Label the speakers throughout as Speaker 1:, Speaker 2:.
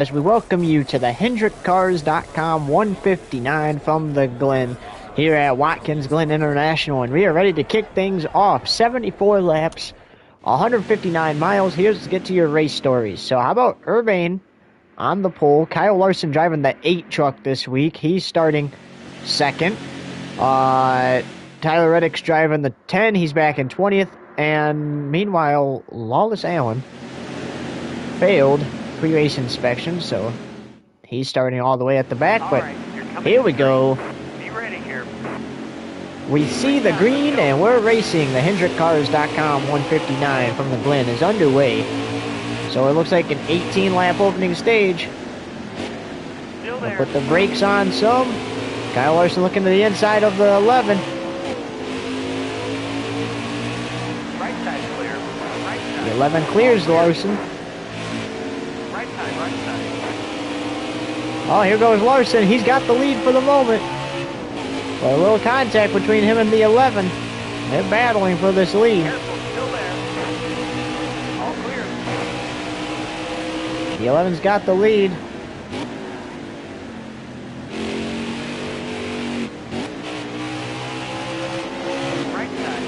Speaker 1: As we welcome you to the HendrickCars.com 159 from the Glen here at Watkins Glen International, and we are ready to kick things off. 74 laps, 159 miles. Here's to get to your race stories. So how about Urbane on the pole? Kyle Larson driving the 8 truck this week. He's starting second. Tyler Reddick's driving the 10. He's back in 20th. And meanwhile, Lawless Allen failed pre-race inspection, so he's starting all the way at the back. But here we go.
Speaker 2: Be ready here.
Speaker 1: We see the green, and we're racing. The HendrickCars.com 159 from the Glen is underway. So it looks like an 18-lap opening stage.
Speaker 2: Still
Speaker 1: We'll
Speaker 2: there.
Speaker 1: put the brakes on some. Kyle Larson looking to the inside of the 11.
Speaker 2: Right side clear. Right side.
Speaker 1: The 11 clears Larson.
Speaker 2: Right side, right side.
Speaker 1: Oh, here goes Larson. He's got the lead for the moment. But a little contact between him and the 11. They're battling for this lead.
Speaker 2: Careful, still there. All clear.
Speaker 1: The 11's got the lead.
Speaker 2: Right side.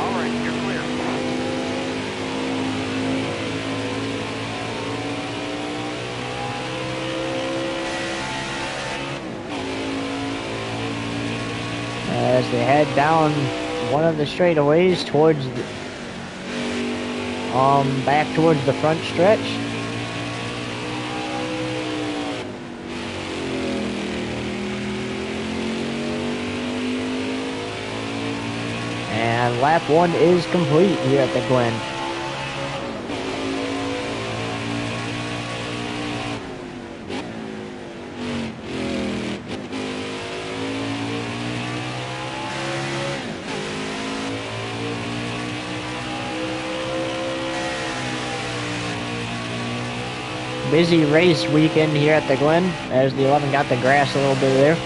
Speaker 2: All right, you're clear.
Speaker 1: As they head down one of the straightaways towards the, back towards the front stretch. And lap 1 is complete here at the Glen. Busy race weekend here at the Glen, as the 11 got the grass a little bit there.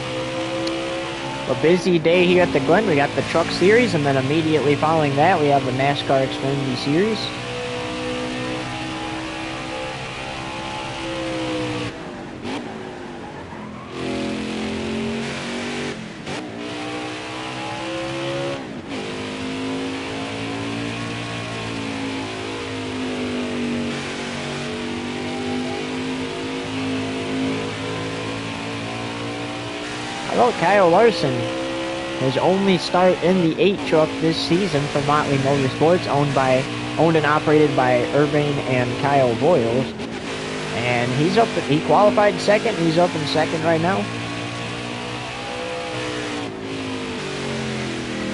Speaker 1: A busy day here at the Glen. We got the Truck Series, and then immediately following that, we have the NASCAR Xfinity Series. How about Kyle Larson? His only start in the 8 truck this season for Motley Motorsports, owned and operated by Urbane and Kyle Boyles. And he qualified second. He's up in second right now.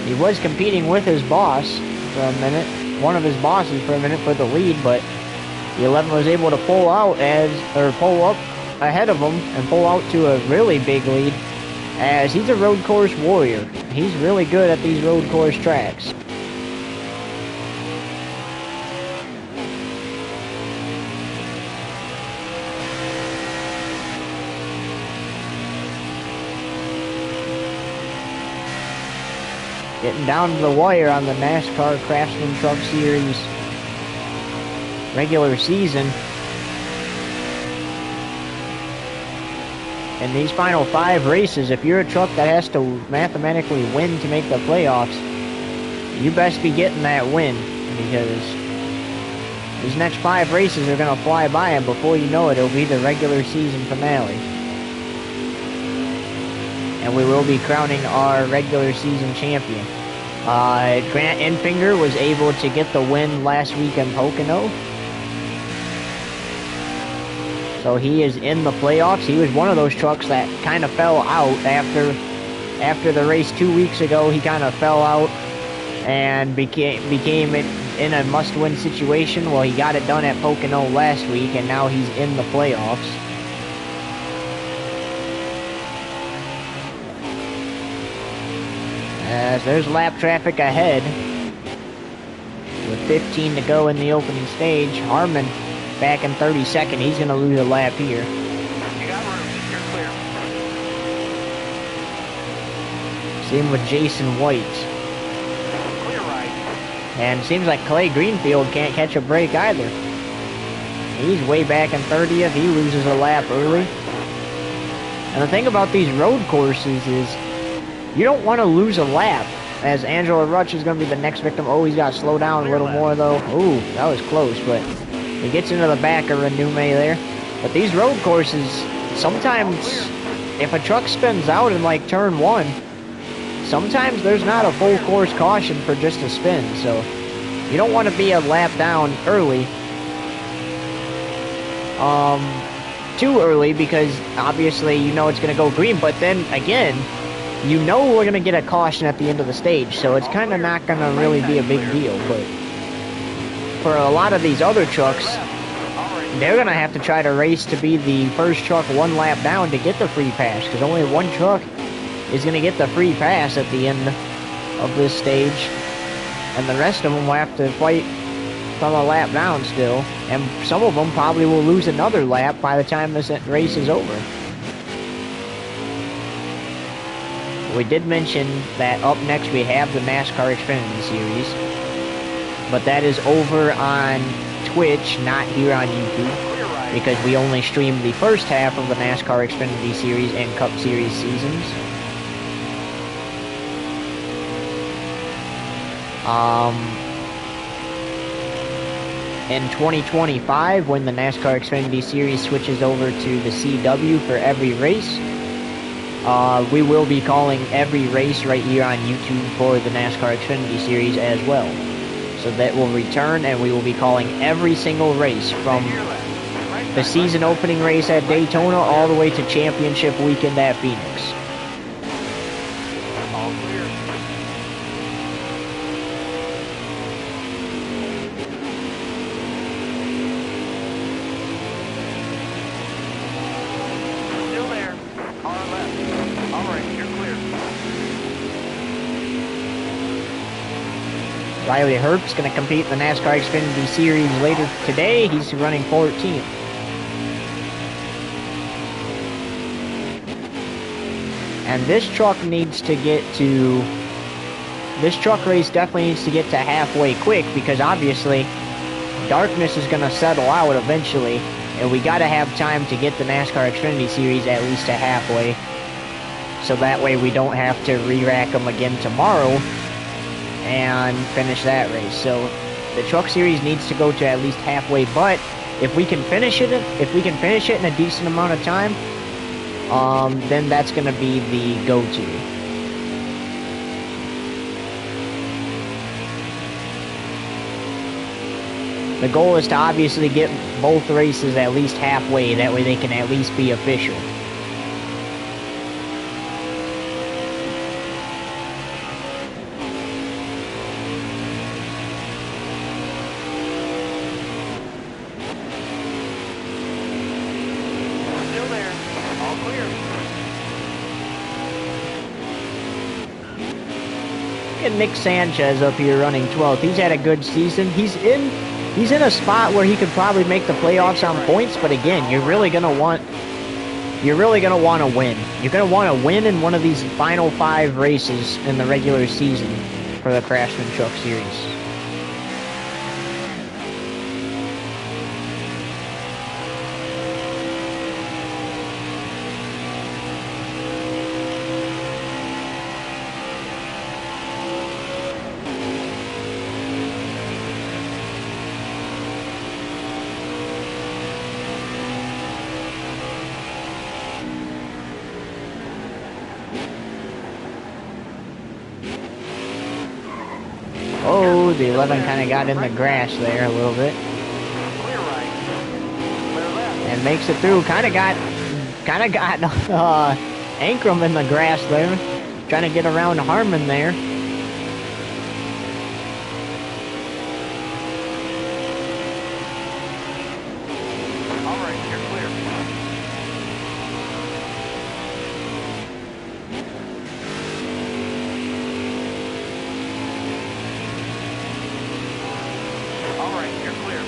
Speaker 1: He was competing with his boss for a minute, one of his bosses for a minute for the lead, but the 11 was able to pull up ahead of him and pull out to a really big lead, as he's a road course warrior. He's really good at these road course tracks. Getting down to the wire on the NASCAR Craftsman Truck Series regular season. In these final 5 races, if you're a truck that has to mathematically win to make the playoffs, you best be getting that win, because these next 5 races are going to fly by, and before you know it, it'll be the regular season finale. And we will be crowning our regular season champion. Grant Enfinger was able to get the win last week in Pocono. So he is in the playoffs. He was one of those trucks that kind of fell out after the race 2 weeks ago. He kind of fell out and became in a must-win situation. Well, he got it done at Pocono last week, and now he's in the playoffs. As there's lap traffic ahead, with 15 to go in the opening stage. Harmon back in 32nd. He's going to lose a lap here.
Speaker 2: You got room. You're clear.
Speaker 1: Same with Jason White.
Speaker 2: Clear right.
Speaker 1: And seems like Clay Greenfield can't catch a break either. He's way back in 30th. He loses a lap early. And the thing about these road courses is you don't want to lose a lap, as Angela Rutsch is going to be the next victim. Oh, he's got to slow down a little more, though. Ooh, that was close, but he gets into the back of Renume there. But these road courses, sometimes if a truck spins out in like turn 1, sometimes there's not a full course caution for just a spin, so you don't want to be a lap down early. Too early, because obviously you know it's going to go green, but then again, you know we're going to get a caution at the end of the stage, so it's kind of not going to really be a big deal. But for a lot of these other trucks, they're going to have to try to race to be the first truck one lap down to get the free pass, because only one truck is going to get the free pass at the end of this stage, and the rest of them will have to fight from a lap down still, and some of them probably will lose another lap by the time this race is over. We did mention that up next we have the NASCAR Xfinity Series, but that is over on Twitch, not here on YouTube, because we only stream the first half of the NASCAR Xfinity Series and Cup Series seasons. In 2025, when the NASCAR Xfinity Series switches over to the CW for every race, we will be calling every race right here on YouTube for the NASCAR Xfinity Series as well. So that will return, and we will be calling every single race from the season opening race at Daytona all the way to championship weekend at Phoenix.
Speaker 2: All clear. Still there. Car left. All right, you're clear.
Speaker 1: Riley Herbst's going to compete in the NASCAR Xfinity Series later today. He's running 14th. And this truck needs to get to... This truck race definitely needs to get to halfway quick, because obviously darkness is going to settle out eventually, and we got to have time to get the NASCAR Xfinity Series at least to halfway, so that way we don't have to re-rack them again tomorrow and finish that race. So the truck series needs to go to at least halfway, but if we can finish it in a decent amount of time, then that's going to be the go-to. The goal is to obviously get both races at least halfway, that way they can at least be official.
Speaker 2: Still there. All clear.
Speaker 1: And Nick Sanchez up here running 12th. He's had a good season. He's in a spot where he could probably make the playoffs on points, but again, you're really gonna want to win. You're gonna want to win in one of these final 5 races in the regular season for the Craftsman Truck Series. Oh, the 11 kind of got in the grass there a little bit.
Speaker 2: Clear right. Clear left.
Speaker 1: And makes it through. Kind of got Ankrum in the grass there. Trying to get around Harmon there.
Speaker 2: All right, you're clear. All right, you're clear.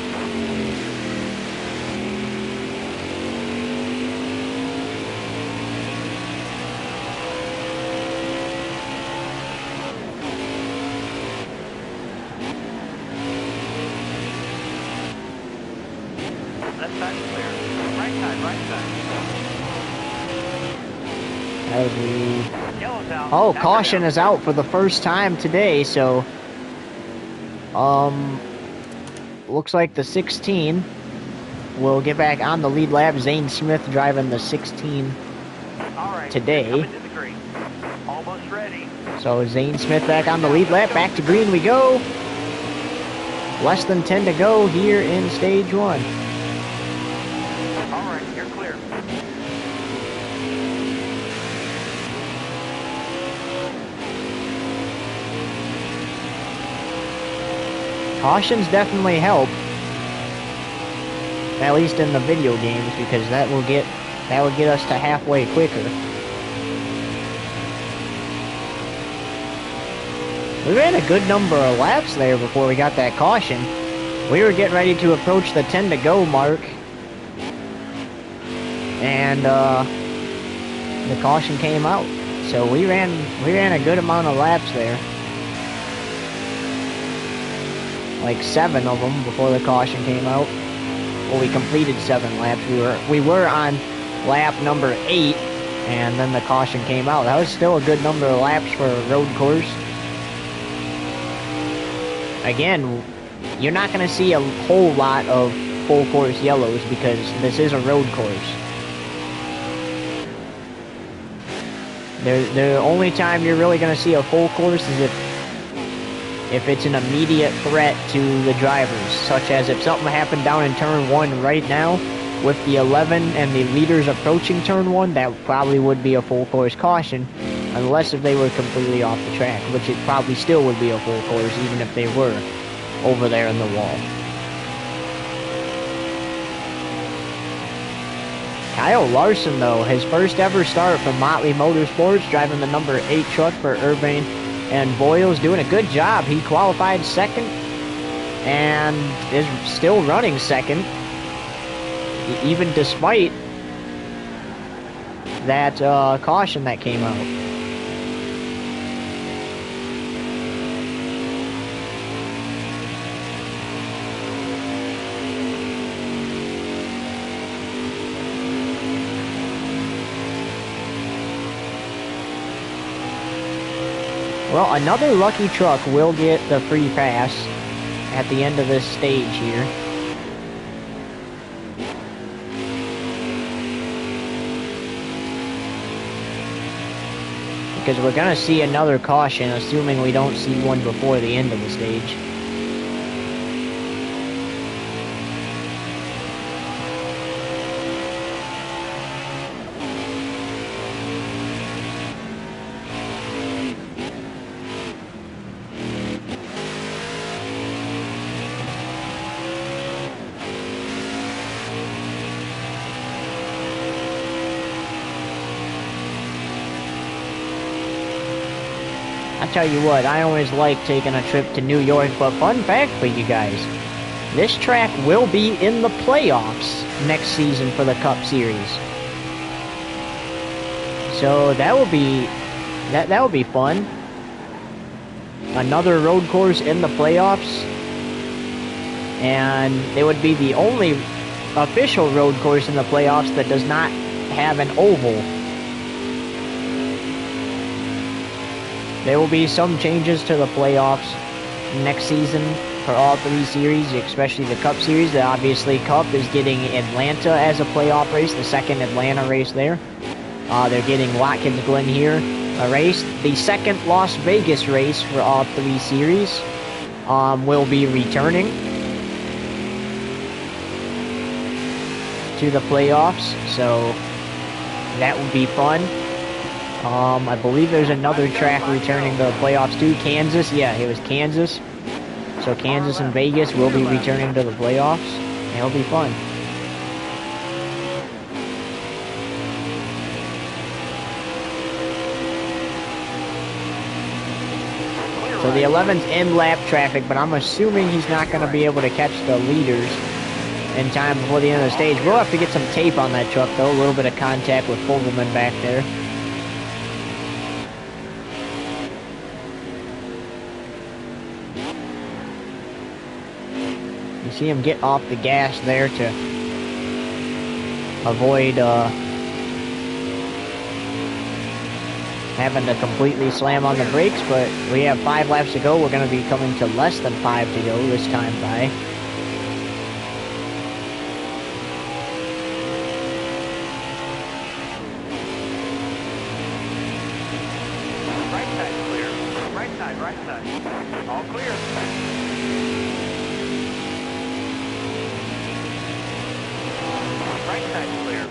Speaker 2: Left side's clear. Right side, right side.
Speaker 1: As we...
Speaker 2: Yellow's out.
Speaker 1: Oh,
Speaker 2: Back
Speaker 1: caution
Speaker 2: down.
Speaker 1: is out for the first time today, so... Looks like the 16 will get back on the lead lap. Zane Smith driving the 16
Speaker 2: All right.
Speaker 1: today.
Speaker 2: Coming to the green. Almost ready.
Speaker 1: So Zane Smith back on the lead lap. Back to green we go. Less than 10 to go here in stage 1.
Speaker 2: All right, you're clear.
Speaker 1: Cautions definitely help. At least in the video games, because that will get us to halfway quicker. We ran a good number of laps there before we got that caution. We were getting ready to approach the 10 to go mark. And the caution came out. So we ran a good amount of laps there. Like 7 of them before the caution came out. Well, we completed 7 laps. We were on lap number 8, and then the caution came out. That was still a good number of laps for a road course. Again, you're not going to see a whole lot of full course yellows because this is a road course. The only time you're really going to see a full course is if it's an immediate threat to the drivers, such as if something happened down in turn 1 right now with the 11 and the leaders approaching turn 1, that probably would be a full course caution, unless if they were completely off the track, which it probably still would be a full course even if they were over there in the wall. Kyle Larson, though, his first ever start for Motley Motorsports, driving the number 8 truck for Irvine and Boyles, doing a good job. He qualified second and is still running second, even despite that caution that came out. Well, another lucky truck will get the free pass at the end of this stage here. Because we're going to see another caution, assuming we don't see one before the end of the stage. I tell you what, I always like taking a trip to New York, but fun fact for you guys, this track will be in the playoffs next season for the Cup Series. So that will be fun. Another road course in the playoffs, and it would be the only official road course in the playoffs that does not have an oval. There will be some changes to the playoffs next season for all 3 series, especially the Cup Series. Obviously, Cup is getting Atlanta as a playoff race, the second Atlanta race there. They're getting Watkins Glen here, a race. The second Las Vegas race for all 3 series will be returning to the playoffs, so that will be fun. I believe there's another track returning to the playoffs too. Kansas, yeah, it was Kansas. So Kansas and Vegas will be returning to the playoffs. It'll be fun. So the 11's in lap traffic, but I'm assuming he's not going to be able to catch the leaders in time before the end of the stage. We'll have to get some tape on that truck, though. A little bit of contact with Fogelman back there. You see him get off the gas there to avoid having to completely slam on the brakes, but we have 5 laps to go. We're going to be coming to less than 5 to go this time by.
Speaker 2: Right side clear. Right side, right side. All clear. Right side clear.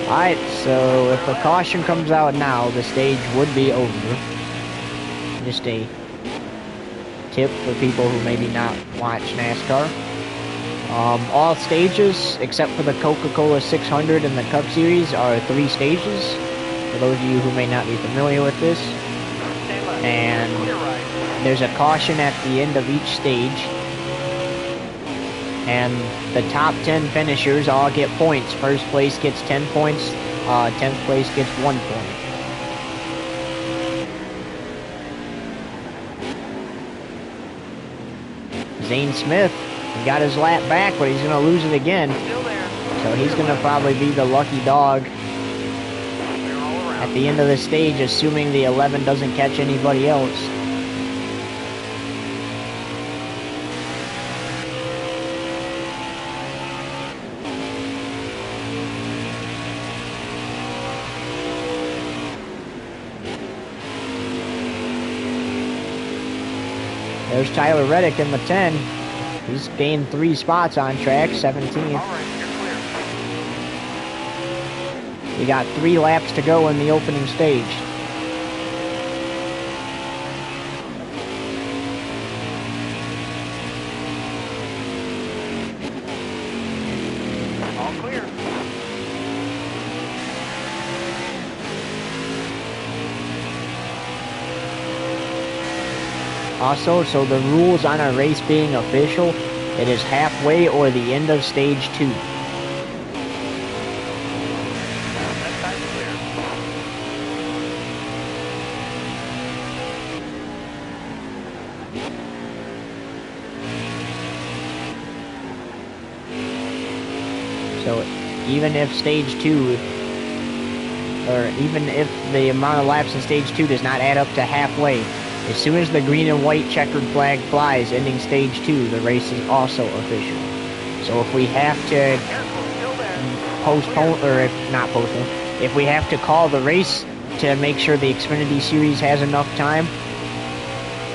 Speaker 1: Alright, so if a caution comes out now, the stage would be over. Just a tip for people who maybe not watch NASCAR. All stages, except for the Coca-Cola 600 and the Cup Series, are 3 stages. For those of you who may not be familiar with this. And there's a caution at the end of each stage. And the top 10 finishers all get points. First place gets 10 points. 10th place gets 1 point. Zane Smith, he got his lap back, but he's going to lose it again.
Speaker 2: Still there.
Speaker 1: So he's going to probably be the lucky dog at the end of the stage, assuming the 11 doesn't catch anybody else. There's Tyler Reddick in the 10. He's gained 3 spots on track, 17th.
Speaker 2: All right, you're clear.
Speaker 1: We got 3 laps to go in the opening stage.
Speaker 2: All clear.
Speaker 1: Also, so the rules on a race being official, it is halfway or the end of stage 2.
Speaker 2: That side's clear.
Speaker 1: So even if stage 2, or even if the amount of laps in stage 2 does not add up to halfway, as soon as the green and white checkered flag flies ending stage 2, the race is also official. So if we have to
Speaker 2: Careful, still there.
Speaker 1: postpone, or if not postpone, if we have to call the race to make sure the Xfinity Series has enough time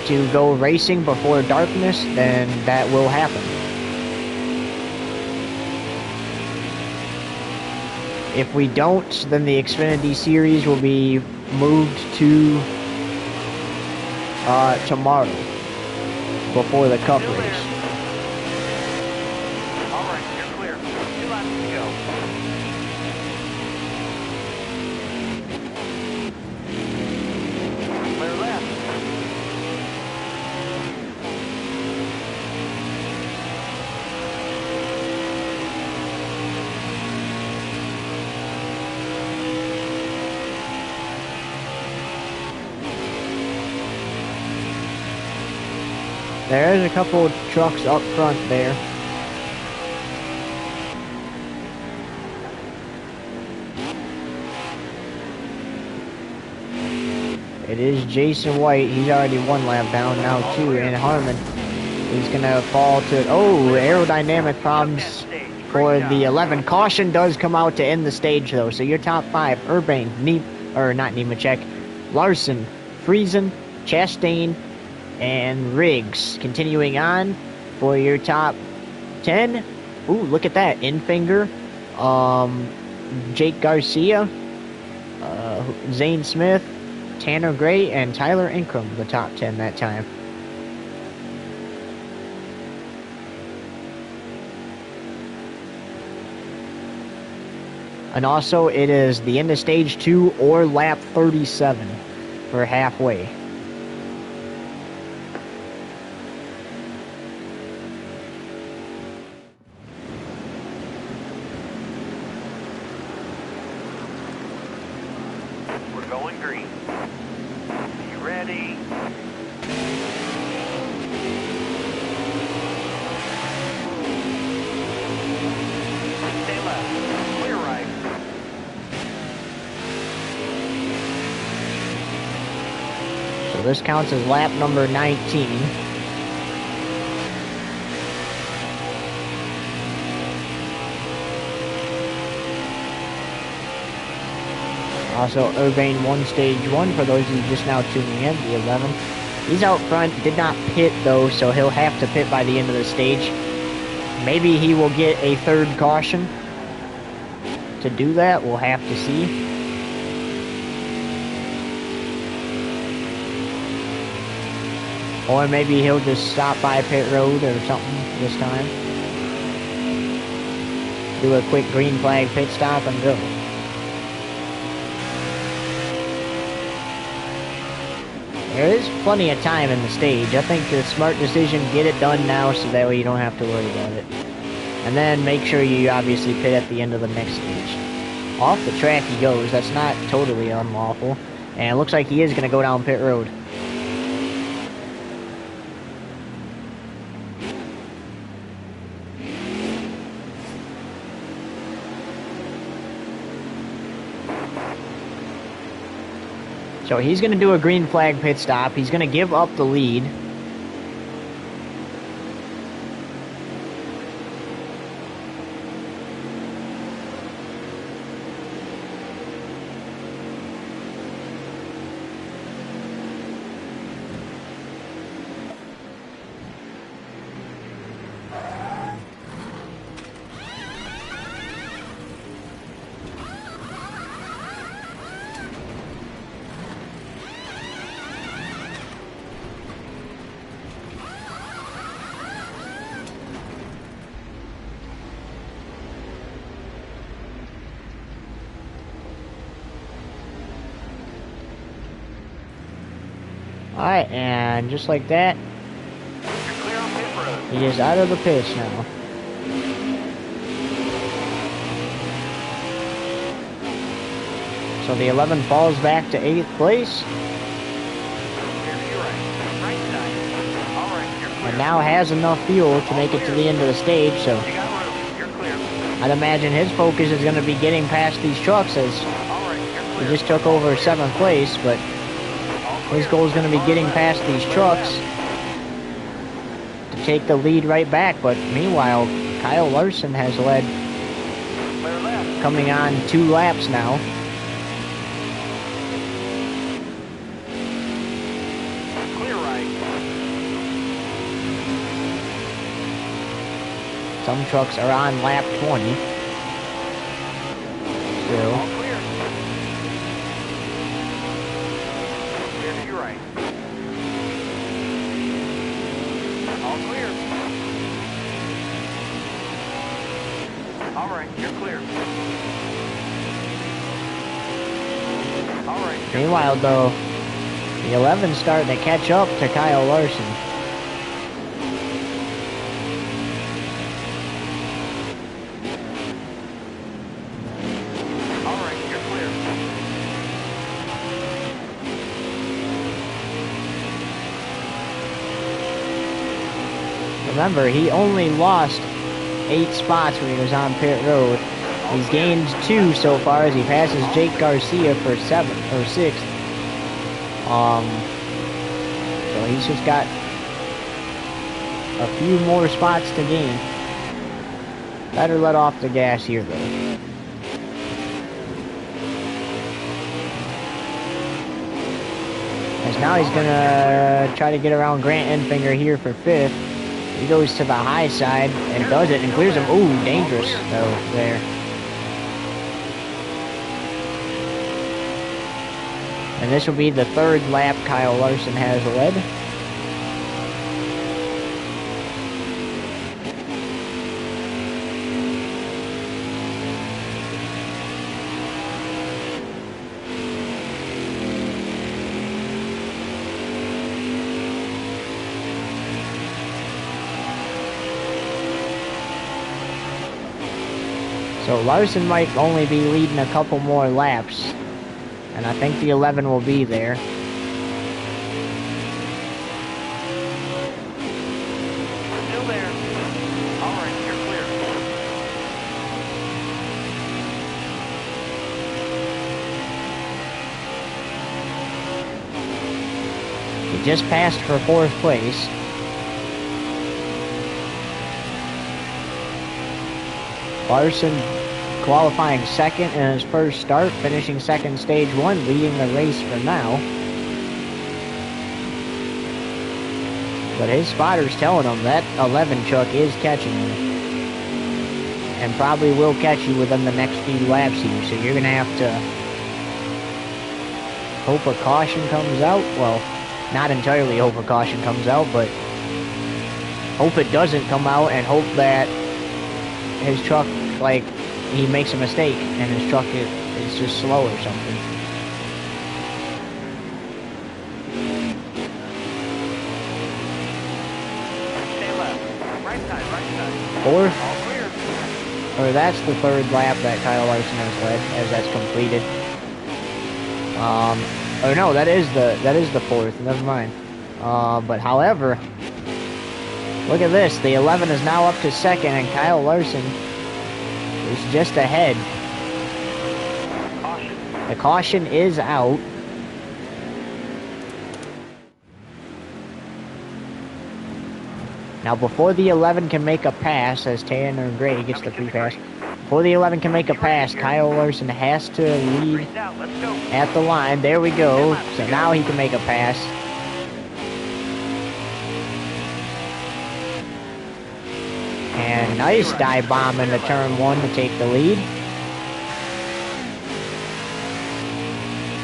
Speaker 1: to go racing before darkness, then that will happen. If we don't, then the Xfinity Series will be moved to tomorrow before the Cup
Speaker 2: Still there.
Speaker 1: race.
Speaker 2: All right, you're clear. 2 laps to go. Clear left.
Speaker 1: There's a couple of trucks up front there. It is Jason White. He's already 1 lap down now too, and Harmon. He's gonna fall to, oh, aerodynamic problems for the 11. Caution does come out to end the stage though, so your top 5, Urbane, not Nemechek, Larson, Friesen, Chastain, and Riggs. Continuing on for your top 10. Ooh, look at that. Infinger, Jake Garcia, Zane Smith, Tanner Gray, and Tyler Ingram, the top 10 that time. And also, it is the end of stage 2 or lap 37 for halfway.
Speaker 2: We're going green. You ready?
Speaker 1: So this counts as lap number 19. Also, Urbane 1 Stage 1, for those of you just now tuning in, the 11. He's out front, did not pit though, so he'll have to pit by the end of the stage. Maybe he will get a third caution to do that, we'll have to see. Or maybe he'll just stop by pit road or something this time. Do a quick green flag pit stop and go. There is plenty of time in the stage. I think the smart decision, get it done now so that way you don't have to worry about it. And then make sure you obviously pit at the end of the next stage. Off the track he goes. That's not totally unlawful. And it looks like he is going to go down pit road. So he's going to do a green flag pit stop. He's going to give up the lead. Alright, and just like that, he is out of the pits now. So the 11 falls back to 8th place. And now has enough fuel to make it to the end of the stage, so I'd imagine his focus is going to be getting past these trucks, as he just took over 7th place, but his goal is going to be getting past these trucks to take the lead right back. But meanwhile, Kyle Larson has led, coming on 2 laps now.
Speaker 2: Clear right.
Speaker 1: Some trucks are on lap 20. Still. Meanwhile, though, the 11's starting to catch up to Kyle Larson.
Speaker 2: Alright, you're clear.
Speaker 1: Remember, he only lost 8 spots when he was on pit road. He's gained 2 so far as he passes Jake Garcia for 7th or 6th. So he's just got a few more spots to gain. Better let off the gas here though. As now he's gonna try to get around Grant Enfinger here for 5th. He goes to the high side and does it and clears him. Ooh, dangerous though there. And this will be the 3rd lap Kyle Larson has led. So Larson might only be leading a couple more laps. And I think the 11 will be there.
Speaker 2: Still there. Alright, you're clear.
Speaker 1: He just passed for 4th place. Larson qualifying 2nd in his first start, finishing 2nd stage 1, leading the race for now. But his spotter's telling him that 11 truck is catching him. And probably will catch you within the next few laps here. So you're going to have to hope a caution comes out. Well, not entirely hope a caution comes out, but hope it doesn't come out and hope that his truck, like, he makes a mistake and his truck is just slow or something.
Speaker 2: Stay left. Right side.
Speaker 1: 4th,
Speaker 2: All clear.
Speaker 1: or that's the 3rd lap that Kyle Larson has led, as that's completed. Or no, that is the 4th. Never mind. But however, look at this. The 11 is now up to 2nd, and Kyle Larson is just ahead.
Speaker 2: Caution.
Speaker 1: The caution is out. Now, before the 11 can make a pass, as Tanner Gray gets the free pass, before the 11 can make a pass, Kyle Larson has to lead
Speaker 2: Freeze out. Let's go.
Speaker 1: at the line. There we go. So now he can make a pass. And nice dive bomb into turn 1 to take the lead.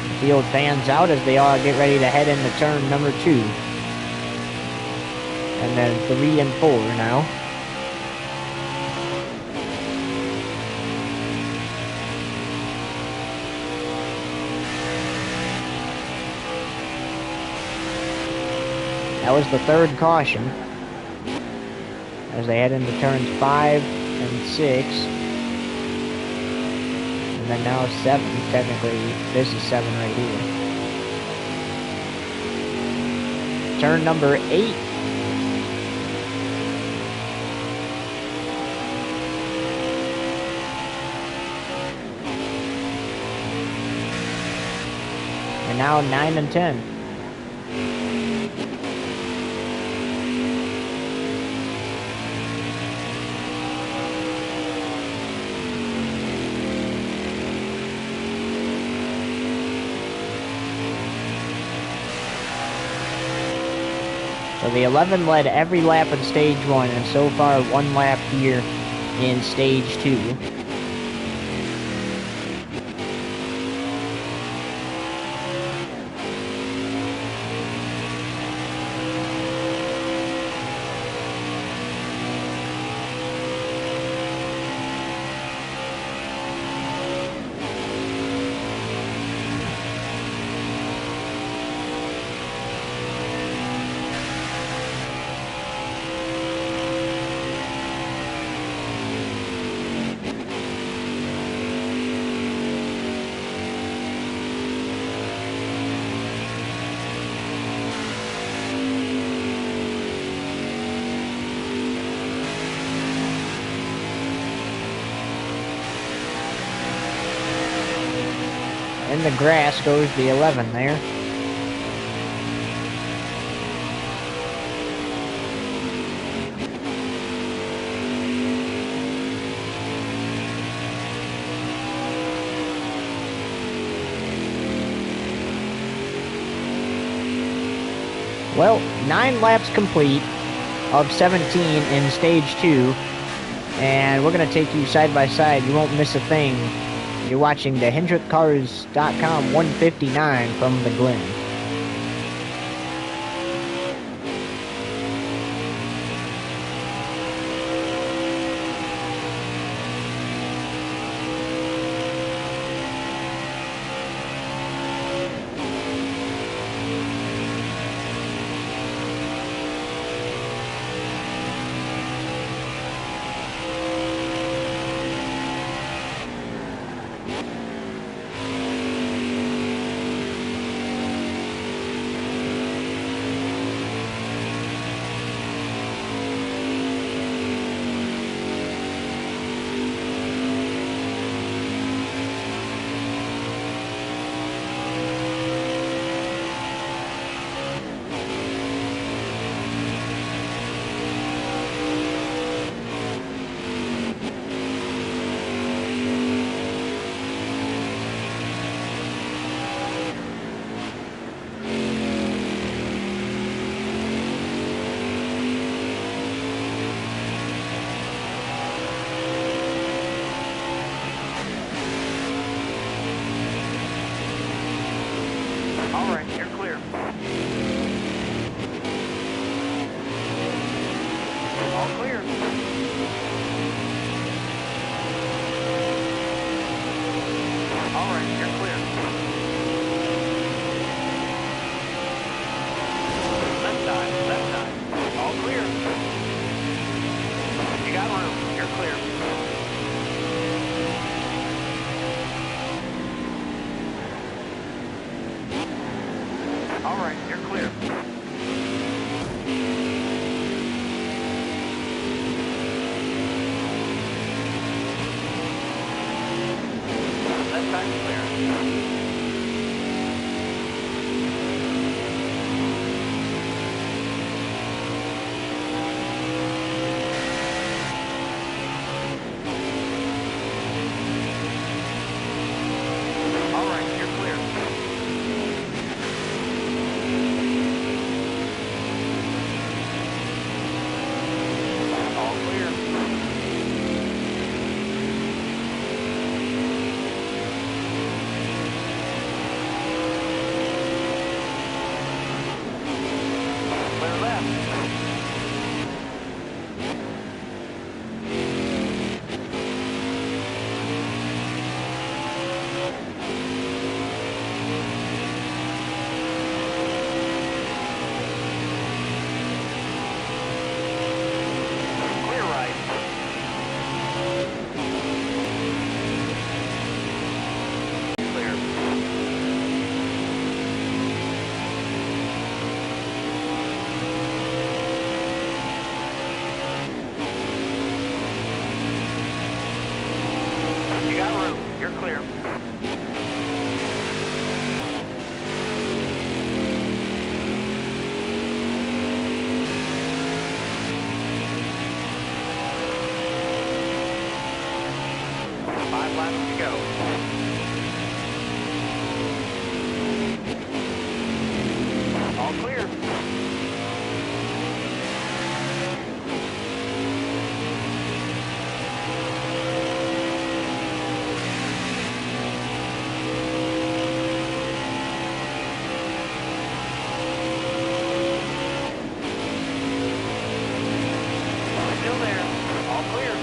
Speaker 1: The field fans out as they all get ready to head into turn number 2. And then 3 and 4 now. That was the 3rd caution as they head into turns 5 and 6. And then now 7, technically. This is 7 right here. Turn number 8. And now 9 and 10. So the 11 led every lap in stage 1, and so far 1 lap here in stage 2. In the grass goes the 11 there. Well, 9 laps complete of 17 in stage 2. And we're going to take you side by side. You won't miss a thing. You're watching the HendrickCars.com 159 from the Glen.
Speaker 2: right, you're clear. Left side clear. All right, you're clear. All clear. Clear left. Clear right. Clear. You got room. You're clear. Five laps to go. All clear. Still there. All clear.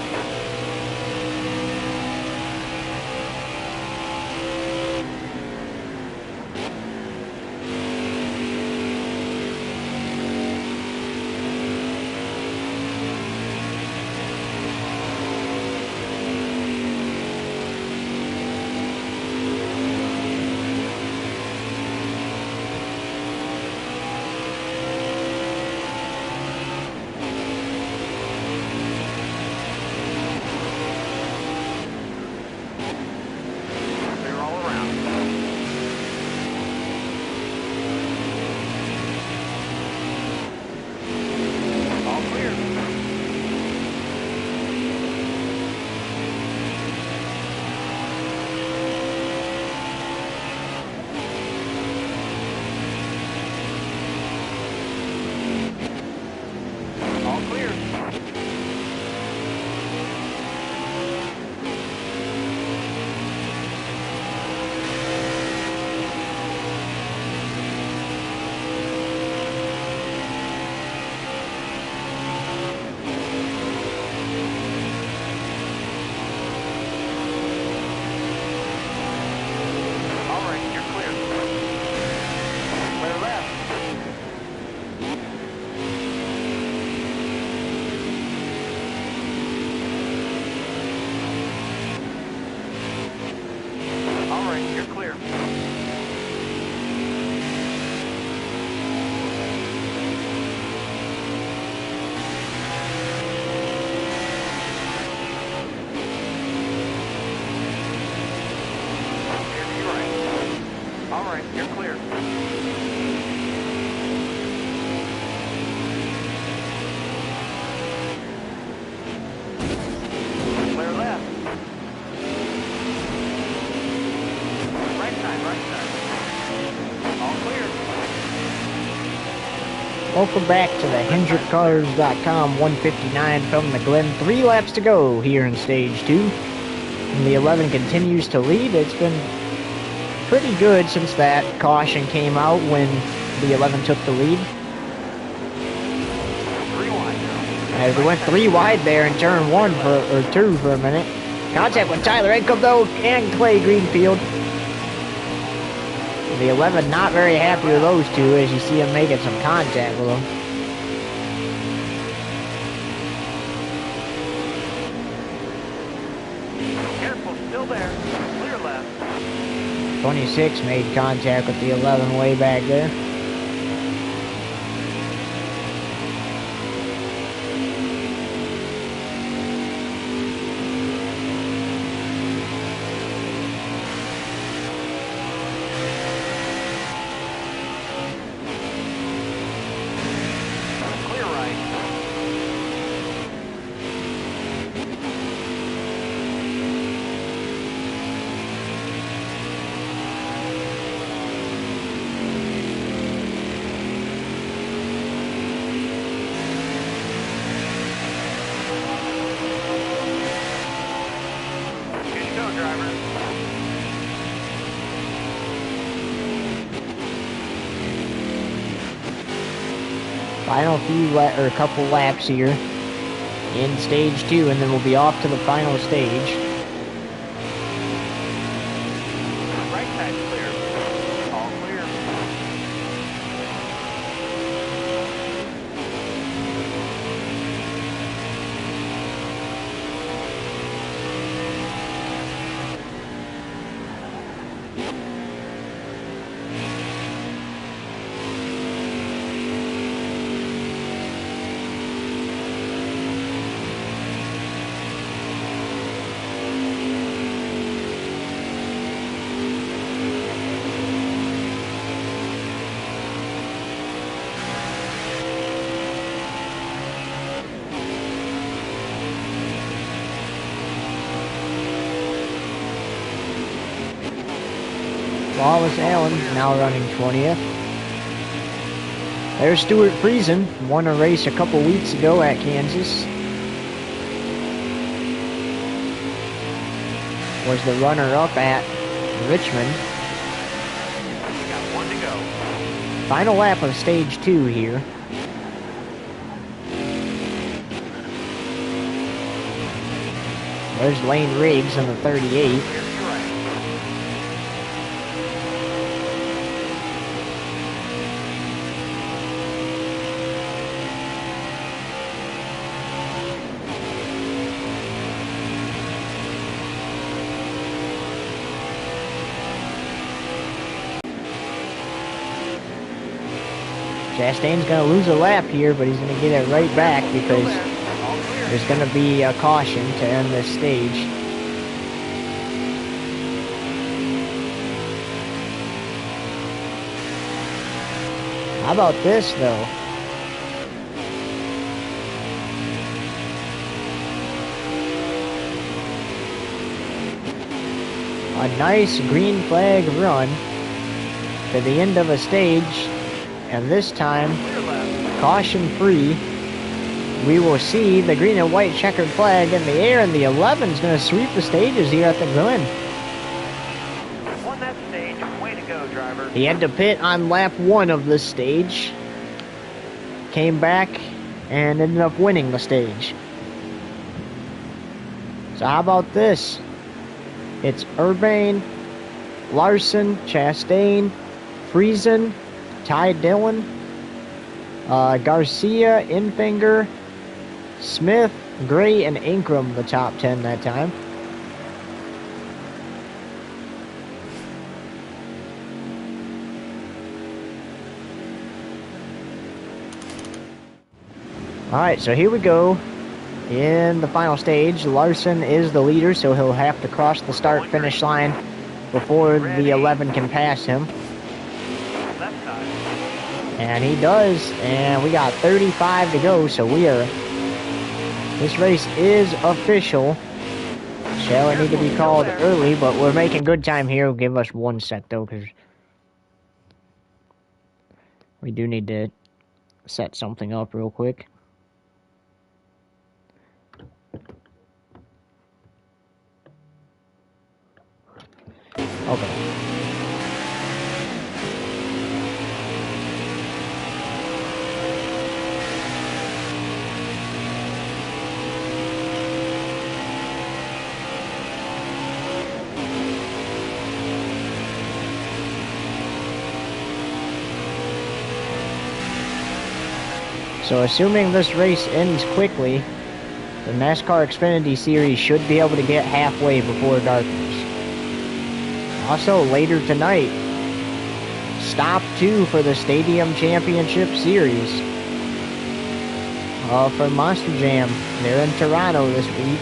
Speaker 2: Clear all around. All clear. All clear. All right, you're clear. Clear left. All right, you're clear. Clear to your right. All right, you're clear. Clear left. Right side, right side. All clear.
Speaker 1: Welcome back to the HendrickCars.com 159 from the Glen. 3 laps to go here in stage 2. And the 11 continues to lead. It's been pretty good since that caution came out when the 11 took the lead.
Speaker 2: 3 wide now.
Speaker 1: As we went 3 wide there in turn 1 or 2 for a minute. Contact with Tyler Edcombe though and Clay Greenfield. The 11 not very happy with those two as you see him making some contact with them.
Speaker 2: Careful, still there. Clear left.
Speaker 1: 26 made contact with the 11 way back there. Final or a couple laps here in stage 2, and then we'll be off to the final stage.
Speaker 2: Right side's clear. All clear.
Speaker 1: Wallace Allen now running 20th. There's Stuart Friesen, won a race a couple weeks ago at Kansas. Was the runner-up at Richmond.
Speaker 2: We got 1 to go.
Speaker 1: Final lap of stage 2 here. There's Lane Riggs in the 38.
Speaker 2: Clear to your right.
Speaker 1: Chastain's going to lose a lap here, but he's going to get it right back because
Speaker 2: All clear.
Speaker 1: there's going to be a caution to end this stage. How about this, though? A nice green flag run to the end of a stage, and this time,
Speaker 2: Clear left.
Speaker 1: caution free. We will see the green and white checkered flag in the air, and the 11 is going to sweep the stages here at the Glen.
Speaker 2: Won that stage. Way to go, driver.
Speaker 1: He had to pit on lap 1 of this stage. Came back and ended up winning the stage. So how about this? It's Urbane, Larson, Chastain, Friesen, Ty Dillon, Garcia, Infinger, Smith, Gray, and Ingram the top 10 that time. Alright, so here we go. In the final stage, Larson is the leader, so he'll have to cross the start-finish line before the 11 can pass him.
Speaker 2: Left side.
Speaker 1: And he does, and we got 35 to go, so this race is official. Shall it need to be called early, but we're making good time here. Give us 1 sec, though, because we do need to set something up real quick. Okay. So assuming this race ends quickly, the NASCAR Xfinity Series should be able to get halfway before darkness. Also, later tonight, stop 2 for the Stadium Championship Series for Monster Jam. They're in Toronto this week.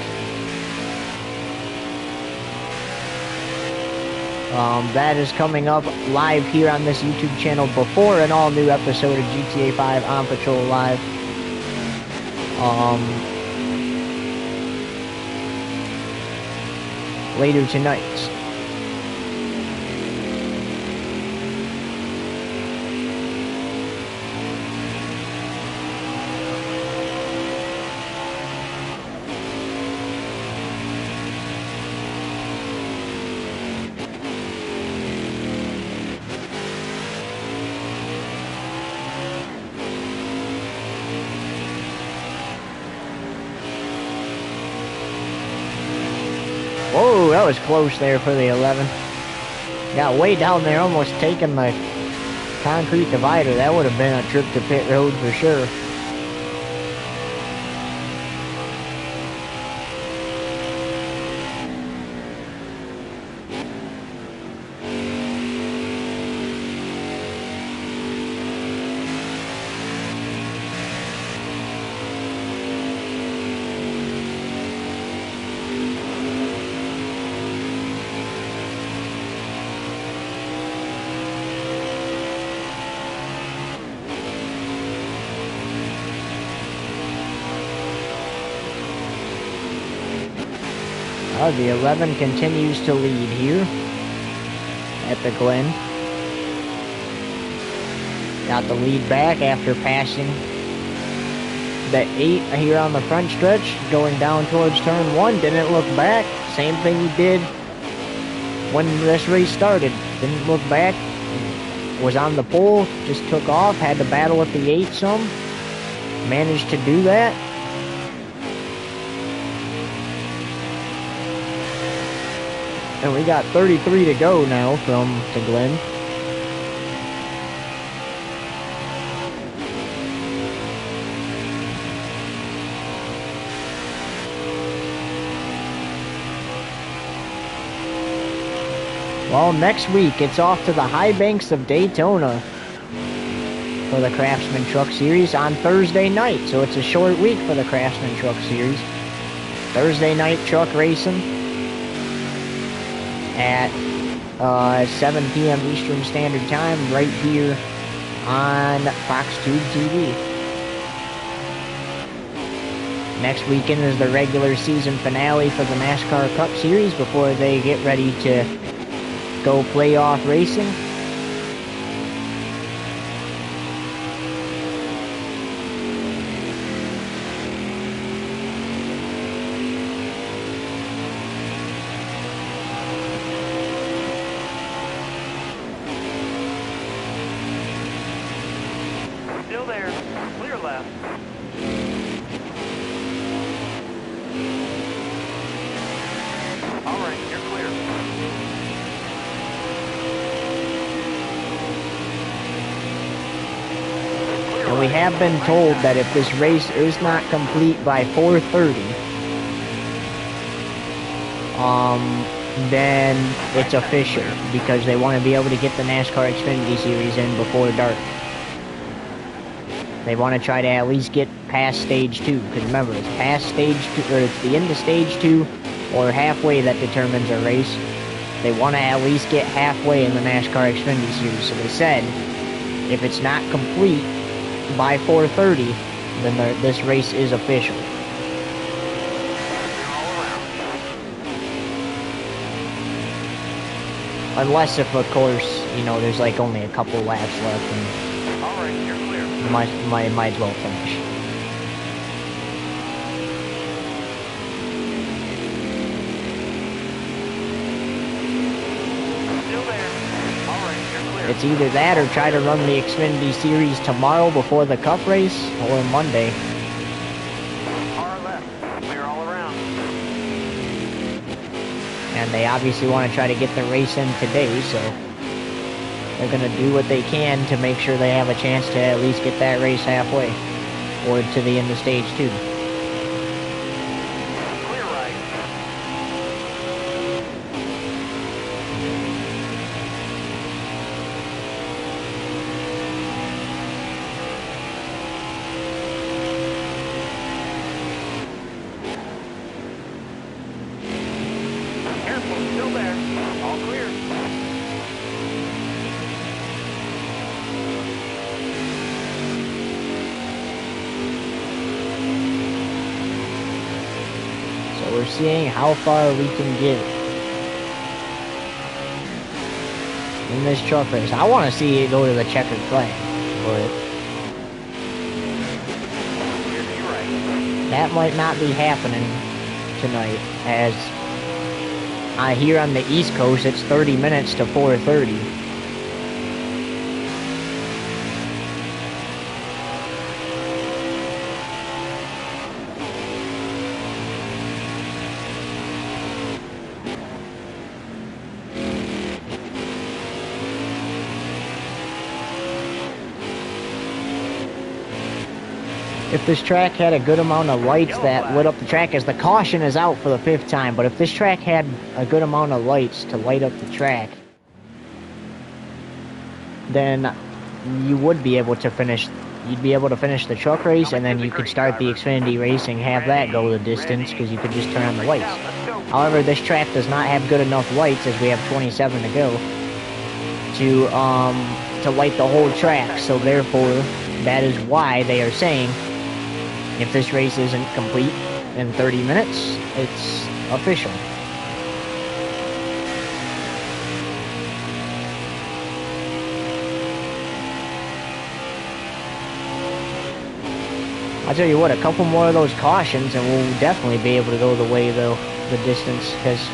Speaker 1: That is coming up live here on this YouTube channel before an all-new episode of GTA 5 On Patrol Live. Later tonight. that was close there for the 11. Got way down there, almost taking the concrete divider. That would have been a trip to pit road for sure. The 11 continues to lead here at the Glen. Got the lead back after passing the 8 here on the front stretch, going down towards turn 1. Didn't look back. Same thing he did when this race started. Didn't look back. Was on the pole, just took off, had to battle with the 8 some. Managed to do that. And we got 33 to go now to Glen. Well, next week it's off to the high banks of Daytona for the Craftsman Truck Series on Thursday night. So it's a short week for the Craftsman Truck Series. Thursday night truck racing at 7 p.m. Eastern Standard Time, right here on Fox Tube TV. Next weekend is the regular season finale for the NASCAR Cup Series before they get ready to go playoff racing.
Speaker 2: Still there. Clear left. All right, you're clear.
Speaker 1: And we have been told that if this race is not complete by 4:30, then it's official, because they want to be able to get the NASCAR Xfinity Series in before dark. They want to try to at least get past stage 2, because remember, it's past stage 2, or it's the end of stage 2 or halfway that determines a race. They want to at least get halfway in the NASCAR Xfinity Series. So they said, if it's not complete by 4:30, then this race is official. Unless if, of course, you know, there's like only a couple laps left, and
Speaker 2: All right, you're clear.
Speaker 1: might as well finish.
Speaker 2: Still there. All right, you're clear.
Speaker 1: It's either that or try to run the Xfinity Series tomorrow before the Cup race, or Monday.
Speaker 2: Far left. Clear all around.
Speaker 1: And they obviously want to try to get the race in today, so they're going to do what they can to make sure they have a chance to at least get that race halfway, or to the end of stage 2.
Speaker 2: Clear right. Careful, still there. All clear.
Speaker 1: So we're seeing how far we can get in this truck race. I want to see it go to the checkered flag, but
Speaker 2: Clear to your right.
Speaker 1: that might not be happening tonight, as here on the East Coast it's 30 minutes to 4:30. if this track had a good amount of lights that lit up the track, as the caution is out for the 5th time, but if this track had a good amount of lights to light up the track, then you would be able to finish. You'd be able to finish the truck race, and then you could start the Xfinity race and have that go the distance because you could just turn on the lights. However, this track does not have good enough lights, as we have 27 to go, to light the whole track. So therefore, that is why they are saying if this race isn't complete in 30 minutes, it's official. I'll tell you what, a couple more of those cautions and we'll definitely be able to go the way, though, the distance, because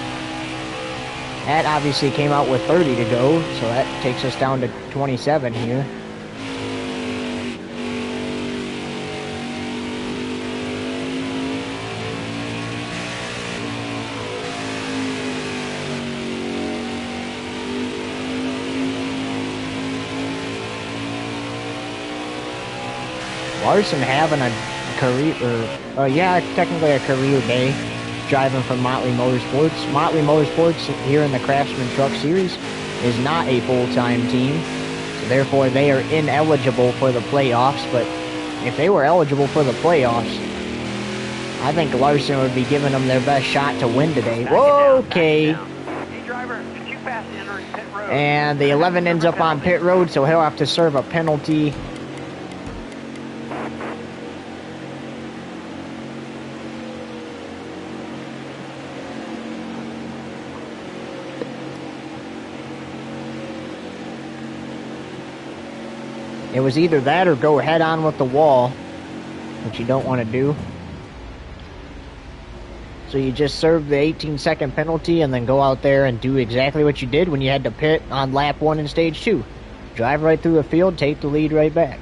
Speaker 1: that obviously came out with 30 to go, so that takes us down to 27 here. Larson having a career, technically a career day, driving for Motley Motorsports. Motley Motorsports here in the Craftsman Truck Series is not a full-time team, so therefore they are ineligible for the playoffs. But if they were eligible for the playoffs, I think Larson would be giving them their best shot to win today. Whoa, okay. And the 11 ends up on pit road, so he'll have to serve a penalty. It was either that or go head on with the wall, which you don't want to do. So you just serve the 18-second penalty and then go out there and do exactly what you did when you had to pit on lap 1 in stage 2. Drive right through the field, take the lead right back.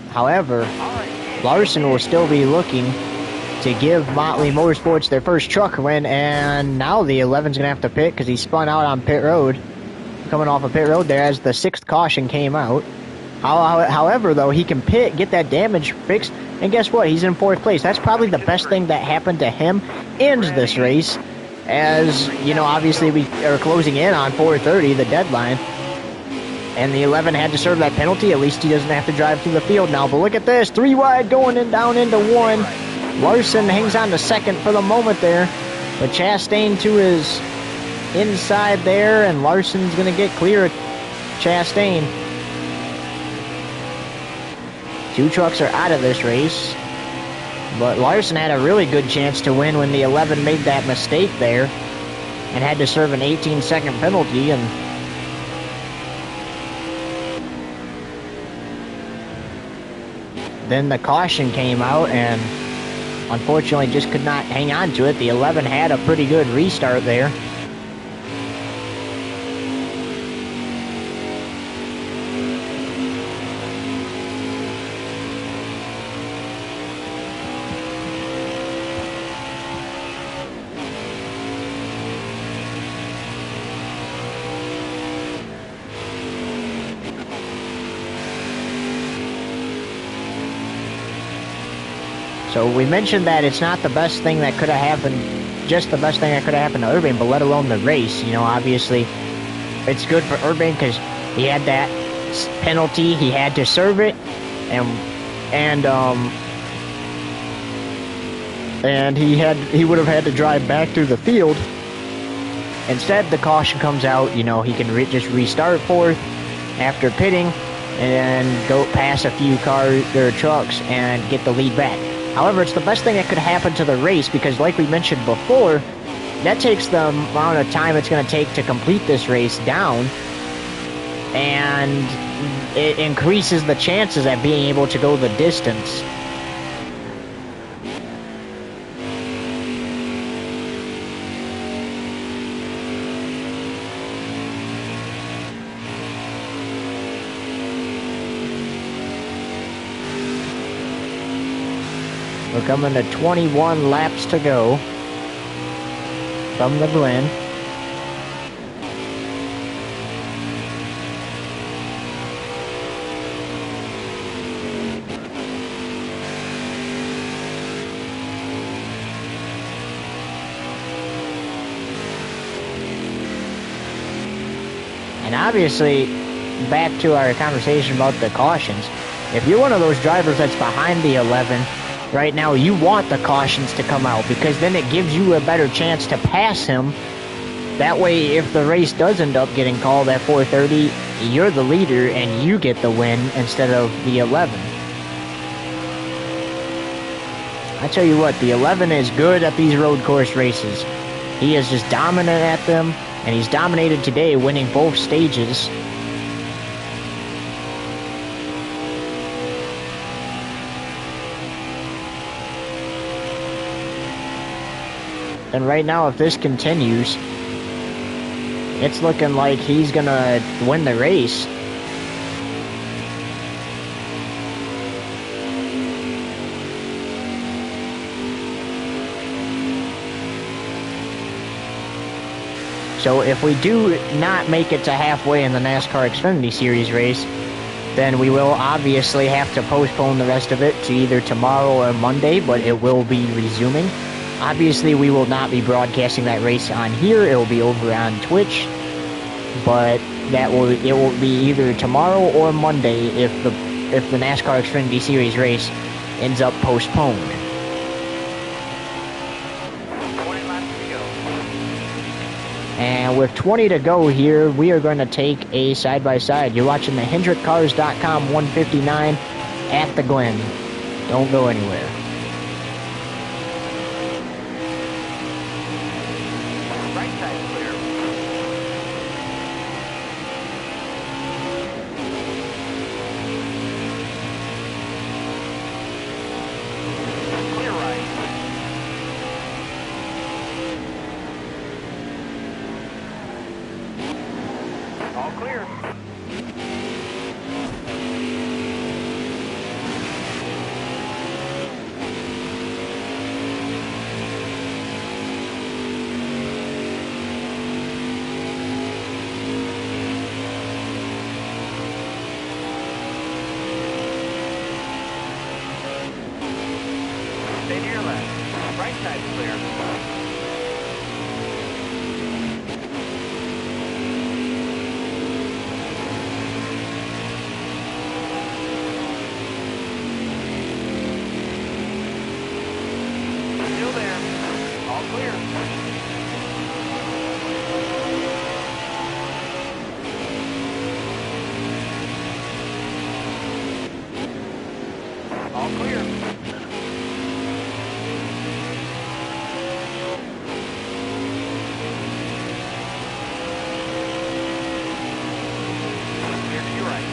Speaker 1: However, Larson will still be looking to give Motley Motorsports their first truck win, and now the 11's going to have to pit because he spun out on pit road, coming off of pit road there as the 6th caution came out. However, though, he can pit, get that damage fixed, and guess what? He's in 4th place. That's probably the best thing that happened to him in this race, as, you know, obviously we are closing in on 4:30, the deadline, and the 11 had to serve that penalty. At least he doesn't have to drive through the field now. But look at this, 3 wide going in down into 1. Larson hangs on to 2nd for the moment there, but Chastain to his inside there, and Larson's going to get clear of Chastain. 2 trucks are out of this race, but Larson had a really good chance to win when the 11 made that mistake there and had to serve an 18-second penalty, and then the caution came out and unfortunately just could not hang on to it. The 11 had a pretty good restart there. So we mentioned that it's not the best thing that could have happened, just the best thing that could have happened to Urban, but let alone the race. You know, obviously, it's good for Urban because he had that penalty, he had to serve it, and he would have had to drive back through the field. Instead, the caution comes out. You know, he can just restart 4th after pitting and go past a few cars or trucks and get the lead back. However, it's the best thing that could happen to the race because, like we mentioned before, that takes the amount of time it's going to take to complete this race down, and it increases the chances at being able to go the distance. We're coming to 21 laps to go. from the Glen. And obviously, back to our conversation about the cautions, if you're one of those drivers that's behind the 11 right now, you want the cautions to come out because then it gives you a better chance to pass him. That way, if the race does end up getting called at 4:30, you're the leader and you get the win instead of the 11. I tell you what, the 11 is good at these road course races. He is just dominant at them. And he's dominated today, winning both stages. And right now, if this continues, it's looking like he's gonna win the race. So if we do not make it to halfway in the NASCAR Xfinity Series race, then we will obviously have to postpone the rest of it to either tomorrow or Monday, but it will be resuming. Obviously, we will not be broadcasting that race on here. It will be over on Twitch, but it will be either tomorrow or Monday if the NASCAR Xfinity Series race ends up postponed. And with 20 to go here, we are going to take a side-by-side. You're watching the HendrickCars.com 159 at the Glen. Don't go anywhere.
Speaker 2: Right side clear. Clear right. All clear. Stay to your left. Right side clear. Still there. All clear. All clear. Clear to your right.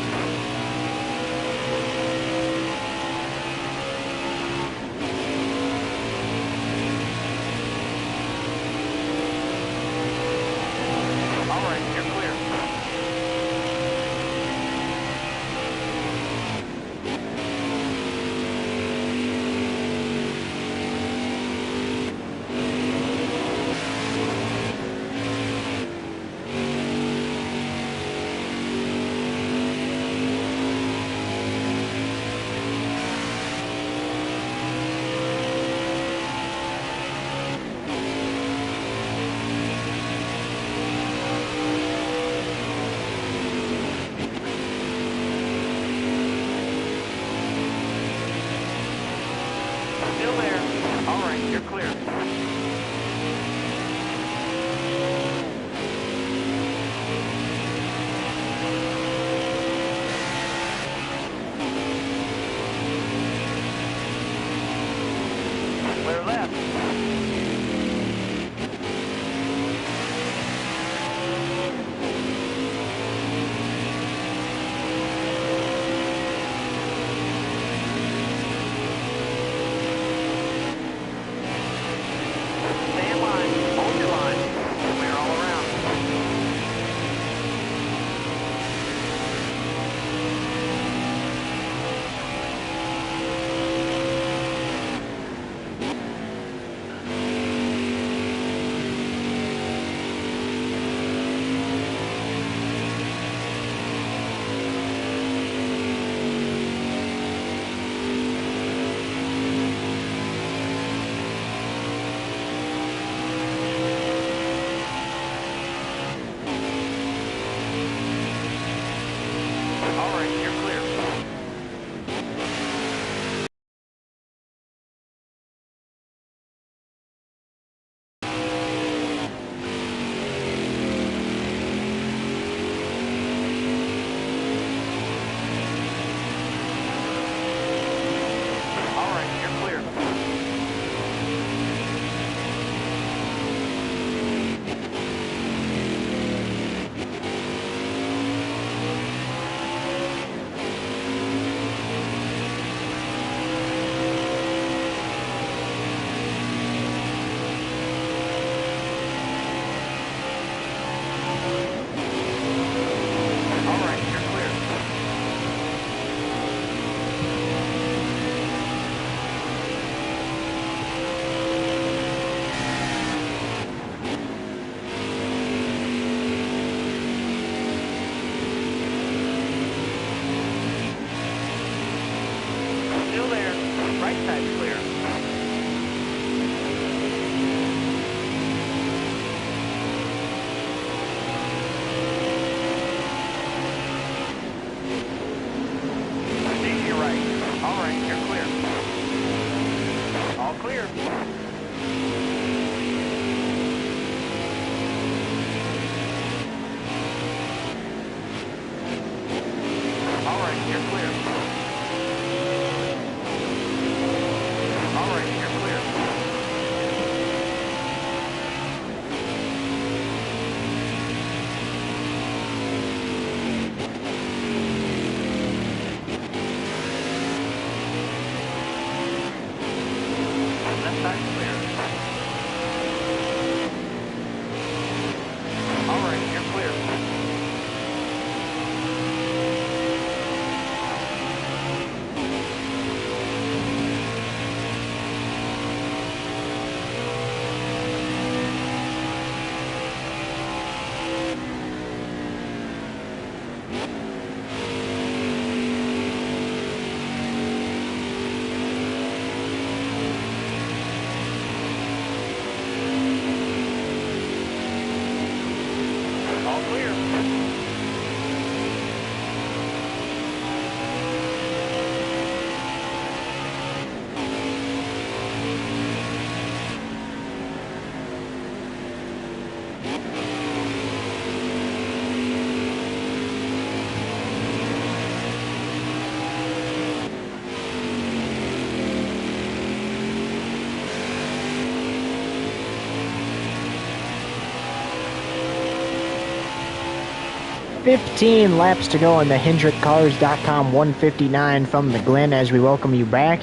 Speaker 1: 15 laps to go on the HendrickCars.com 159 from the Glen as we welcome you back.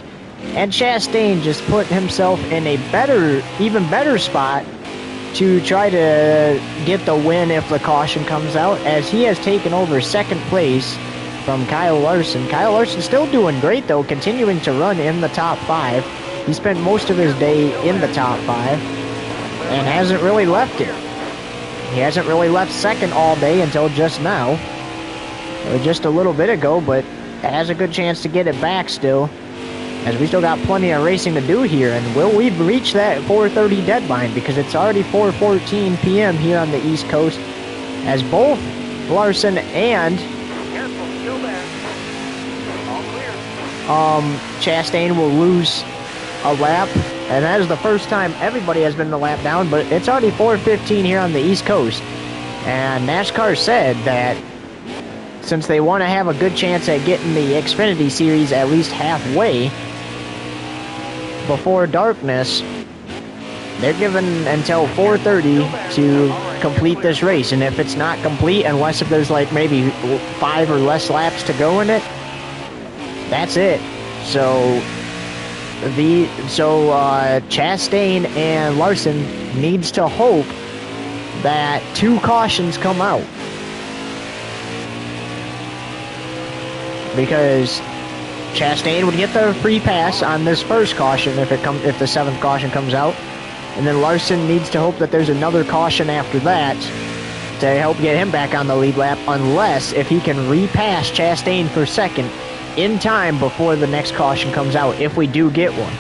Speaker 1: And Chastain just put himself in a even better spot to try to get the win if the caution comes out, as he has taken over second place from Kyle Larson. Kyle Larson still doing great though, continuing to run in the top 5. He spent most of his day in the top 5 and hasn't really left it. He hasn't really left second all day until just now, or just a little bit ago, but has a good chance to get it back still, as we still got plenty of racing to do here. And will we reach that 4:30 deadline? Because it's already 4:14 p.m. here on the East Coast, as both Larson and
Speaker 2: Careful, still there. All clear.
Speaker 1: Chastain will lose a lap, and that is the first time everybody has been a lap down, but it's already 4:15 here on the East Coast. And NASCAR said that since they want to have a good chance at getting the Xfinity Series at least halfway before darkness, they're given until 4:30 to complete this race. And if it's not complete, unless if there's like maybe 5 or less laps to go in it, that's it. So Chastain and Larson needs to hope that 2 cautions come out, because Chastain would get the free pass on this first caution if the 7th caution comes out, and then Larson needs to hope that there's another caution after that to help get him back on the lead lap, unless if he can repass Chastain for second in time before the next caution comes out, if we do get one.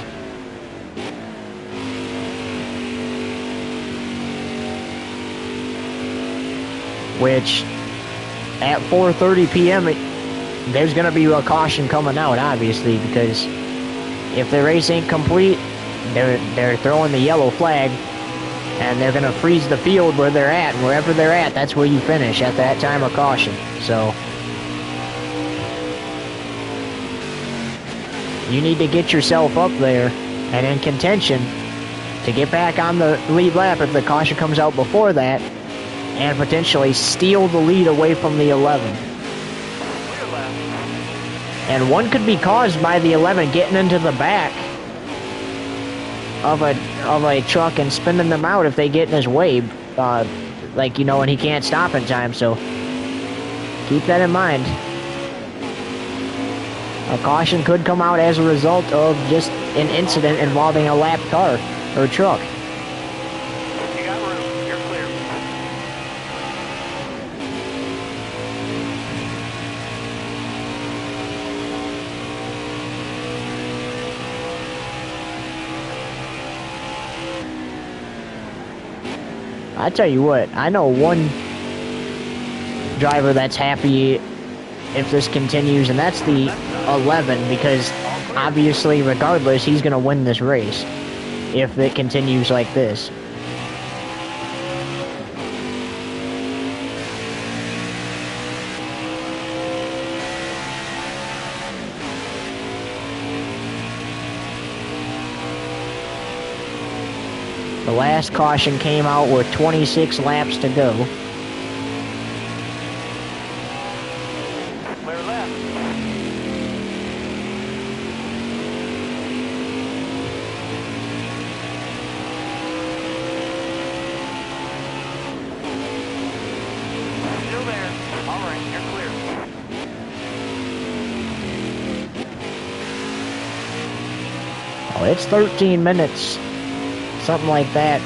Speaker 1: Which, at 4:30 p.m., there's going to be a caution coming out, obviously, because if the race ain't complete, they're throwing the yellow flag, and they're going to freeze the field where they're at, and wherever they're at, that's where you finish at that time of caution. So you need to get yourself up there and in contention to get back on the lead lap if the caution comes out before that, and potentially steal the lead away from the 11. And one could be caused by the 11 getting into the back of a truck and spinning them out if they get in his way, and he can't stop in time. So keep that in mind. A caution could come out as a result of just an incident involving a lapped car or truck.
Speaker 2: You got room. You're clear.
Speaker 1: I tell you what, I know one driver that's happy if this continues, and that's the 11, because obviously, regardless, he's going to win this race if it continues like this. The last caution came out with 26 laps to go.
Speaker 2: Clear left. Still there. All right, you're clear.
Speaker 1: Oh, it's 13 minutes. Something like that.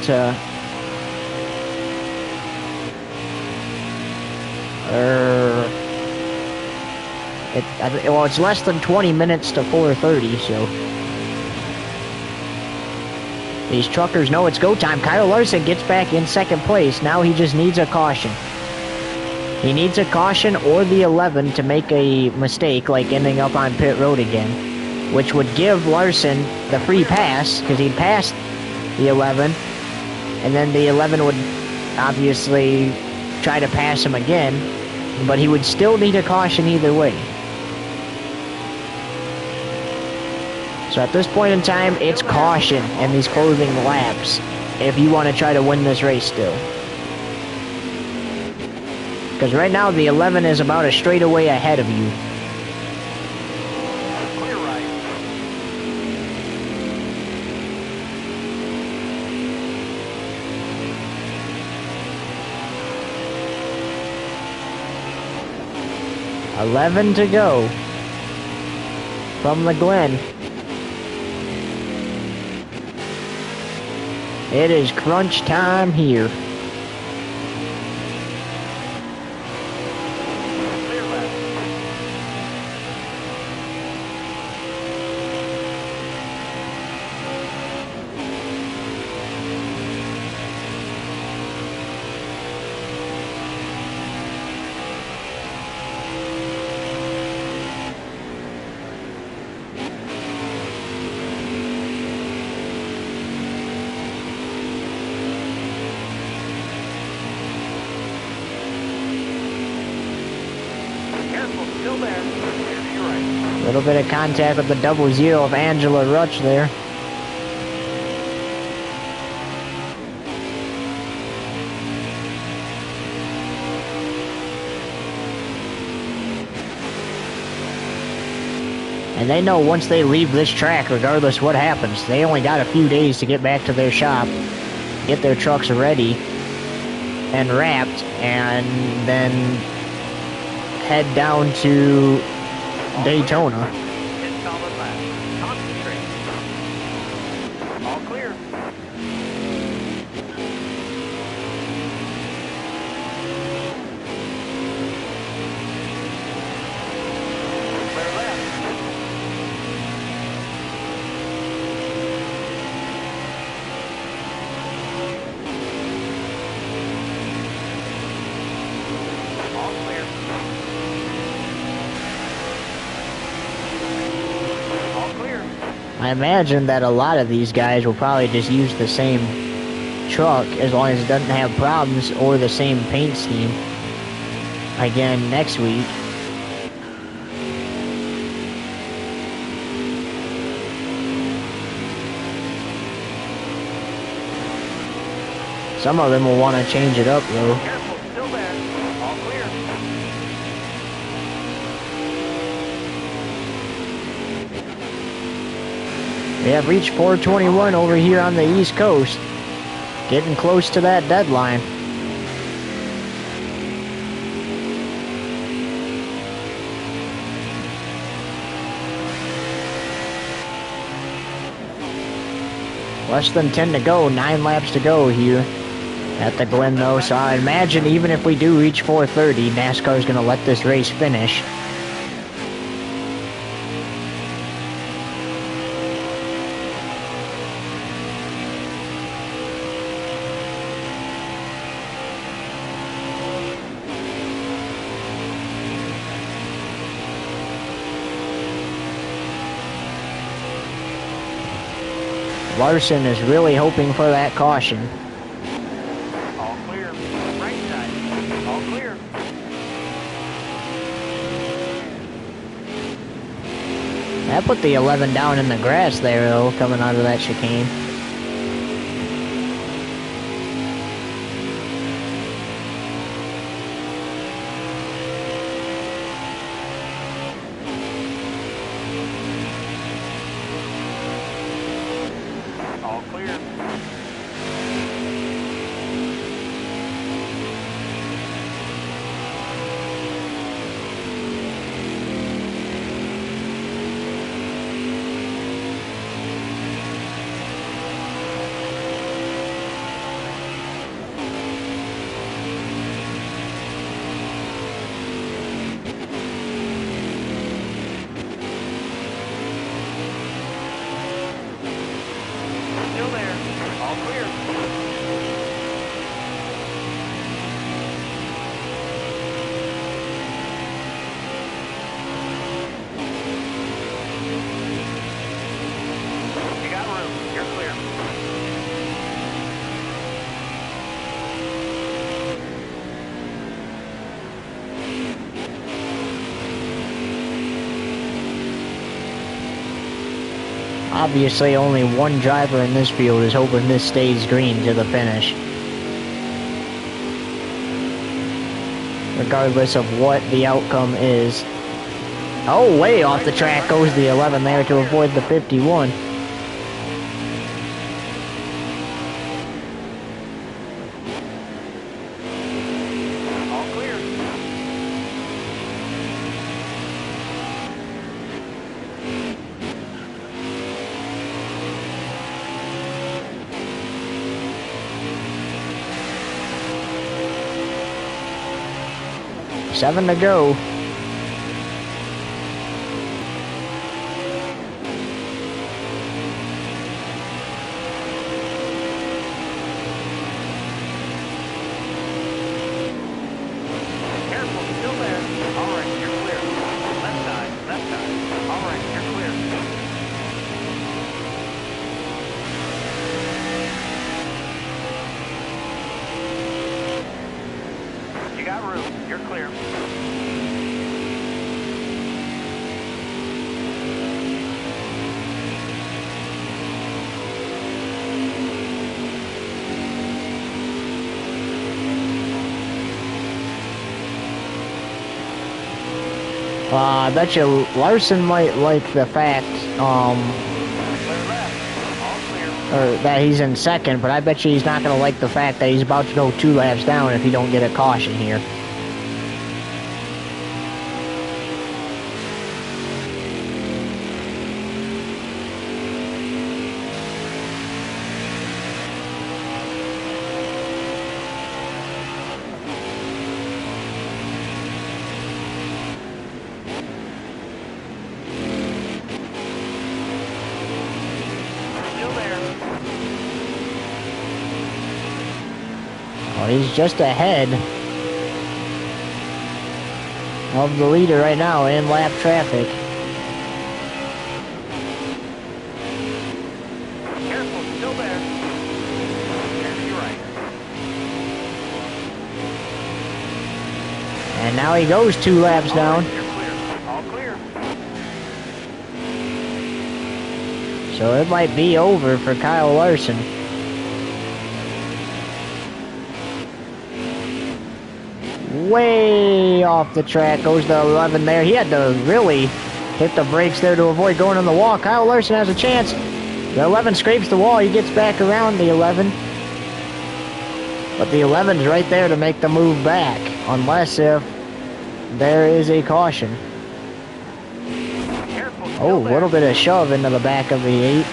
Speaker 1: It's less than 20 minutes to 4:30, so these truckers know it's go time. Kyle Larson gets back in second place. Now he just needs a caution. He needs a caution or the 11 to make a mistake, like ending up on pit road again, which would give Larson the free pass, because he'd passed the 11, and then the 11 would obviously try to pass him again, but he would still need a caution either way. So at this point in time, it's caution in these closing laps if you want to try to win this race still. Because right now the 11 is about a straightaway ahead of you.
Speaker 2: Clear right.
Speaker 1: $11 to go from the Glen. It is crunch time here.
Speaker 2: Clear left. Careful, still there. Clear to your right.
Speaker 1: A little bit of contact with the 00 of Angela Rutch there. And they know once they leave this track, regardless what happens, they only got a few days to get back to their shop, get their trucks ready and wrapped, and then head down to Daytona.
Speaker 2: 10 solid laps. Concentrate. All clear. Clear left. All clear. All clear.
Speaker 1: I imagine that a lot of these guys will probably just use the same truck as long as it doesn't have problems, or the same paint scheme again next week. Some of them will want to change it up though.
Speaker 2: Careful, still there. All clear.
Speaker 1: We have reached 421 over here on the East Coast. Getting close to that deadline. Less than 10 to go, 9 laps to go here at the Glen though, so I imagine even if we do reach 430, NASCAR's going to let this race finish. Larson is really hoping for that caution.
Speaker 2: All clear. Right side. All clear.
Speaker 1: That put the 11 down in the grass there though, coming out of that chicane.
Speaker 2: All clear.
Speaker 1: obviously only one driver in this field is hoping this stays green to the finish. Regardless of what the outcome is. Oh, way off the track goes the 11 there to avoid the 51.
Speaker 2: All clear.
Speaker 1: Seven to go.
Speaker 2: Careful, still there. All right, you're clear. Left side, left side. All right, you're clear. You got room. You're clear.
Speaker 1: I bet you Larson might like the fact,
Speaker 2: Clear left. All clear.
Speaker 1: or that he's in second, but I bet you he's not going to like the fact that he's about to go 2 laps down if he don't get a caution here.
Speaker 2: Still there.
Speaker 1: Well, he's just ahead of the leader right now in lap traffic.
Speaker 2: Careful, still there. And to your right.
Speaker 1: And now he goes 2 laps
Speaker 2: All
Speaker 1: down.
Speaker 2: right, you're clear. All clear.
Speaker 1: So it might be over for Kyle Larson. Way off the track goes the 11 there. He had to really hit the brakes there to avoid going on the wall. Kyle Larson has a chance. The 11 scrapes the wall. He gets back around the 11. But the 11's right there to make the move back. Unless if there is a caution.
Speaker 2: Careful,
Speaker 1: Oh,
Speaker 2: still
Speaker 1: a
Speaker 2: there.
Speaker 1: little bit of shove into the back of the 8.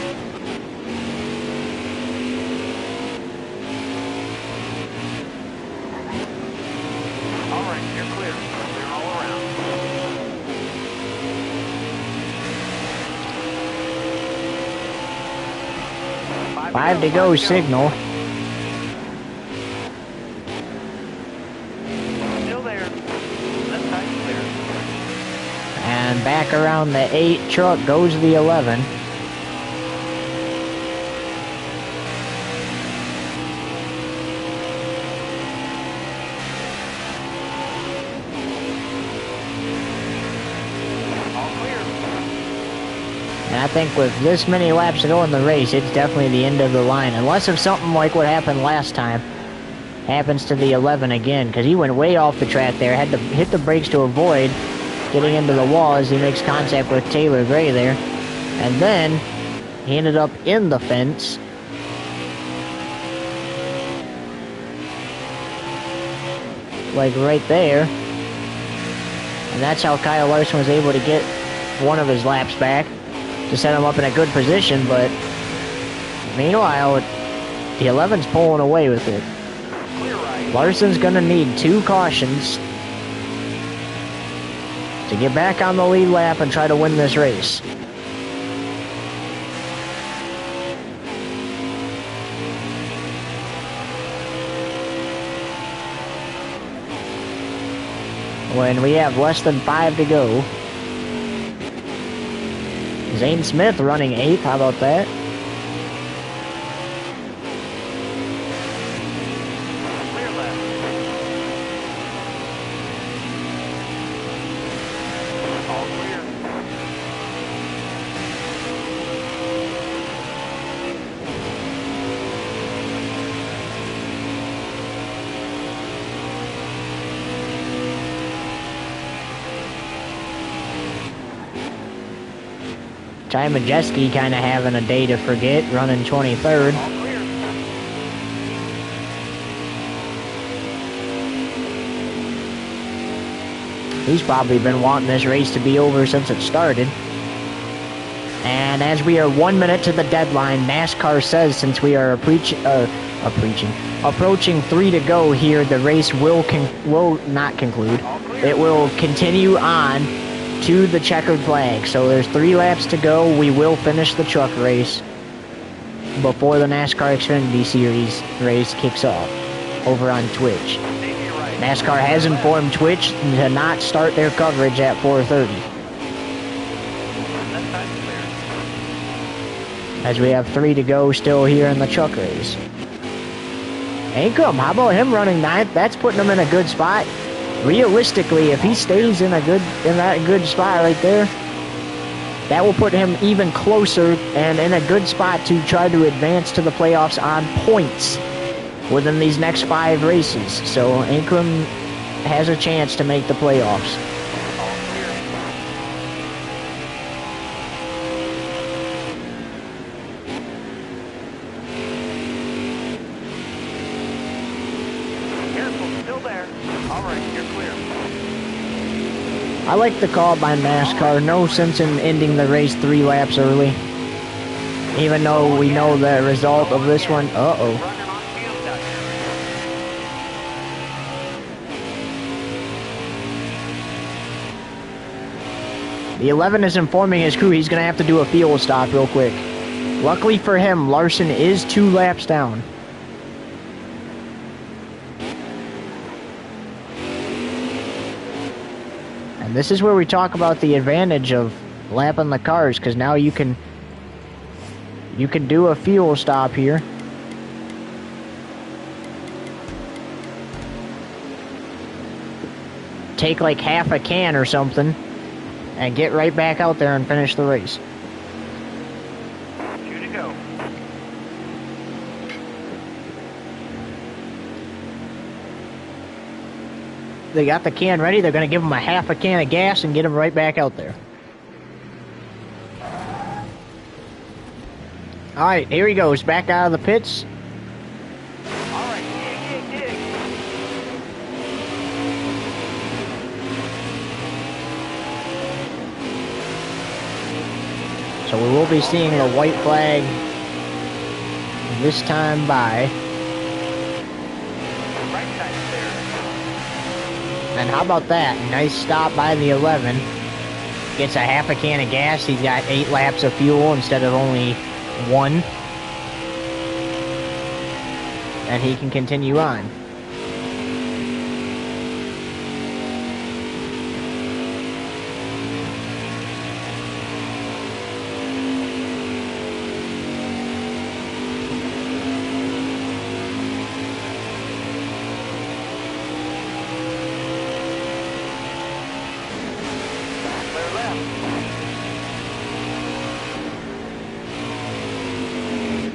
Speaker 2: All right, you're clear. Clear all around.
Speaker 1: 5 to go, signal.
Speaker 2: Still there. Left side clear.
Speaker 1: And back around the 8 truck goes the 11.
Speaker 2: All clear.
Speaker 1: And I think with this many laps to go in the race, it's definitely the end of the line. Unless if something like what happened last time happens to the 11 again. Because he went way off the track there. Had to hit the brakes to avoid getting into the wall as he makes contact with Taylor Gray there. And then he ended up in the fence. Like right there. And that's how Kyle Larson was able to get one of his laps back to set him up in a good position. But meanwhile, the 11's pulling away with it.
Speaker 2: Clear right.
Speaker 1: Larson's going to need 2 cautions to get back on the lead lap and try to win this race. When we have less than 5 to go. Zane Smith running 8th, how about that?
Speaker 2: Clear left. All clear.
Speaker 1: Ty Majeski kind of having a day to forget, running 23rd.
Speaker 2: All clear.
Speaker 1: He's probably been wanting this race to be over since it started. And as we are 1 minute to the deadline, NASCAR says since we are approaching 3 to go here, the race will not conclude. It will continue on to the checkered flag. So there's 3 laps to go. We will finish the truck race before the NASCAR Xfinity Series race kicks off over on Twitch. NASCAR has informed Twitch to not start their coverage at 4:30. As we have 3 to go still here in the truck race. Ankrum, how about him running 9th? That's putting him in a good spot. Realistically, if he stays in that good spot right there, that will put him even closer and in a good spot to try to advance to the playoffs on points within these next 5 races. So Ankrum has a chance to make the playoffs. I like the call by NASCAR. No sense in ending the race 3 laps early. Even though we know the result of this one. Uh-oh. The 11 is informing his crew he's going to have to do a fuel stop real quick. Luckily for him, Larson is 2 laps down. And this is where we talk about the advantage of lapping the cars, because now you can do a fuel stop here. Take like half a can or something and get right back out there and finish the race.
Speaker 2: 2 to go.
Speaker 1: They got the can ready. They're going to give him a half a can of gas and get him right back out there. All right, here he goes. Back out of the pits.
Speaker 2: All right, dig.
Speaker 1: So we will be seeing the white flag this time by. And how about that? Nice stop by the 11. Gets a half a can of gas. He's got 8 laps of fuel instead of only 1. And he can continue on.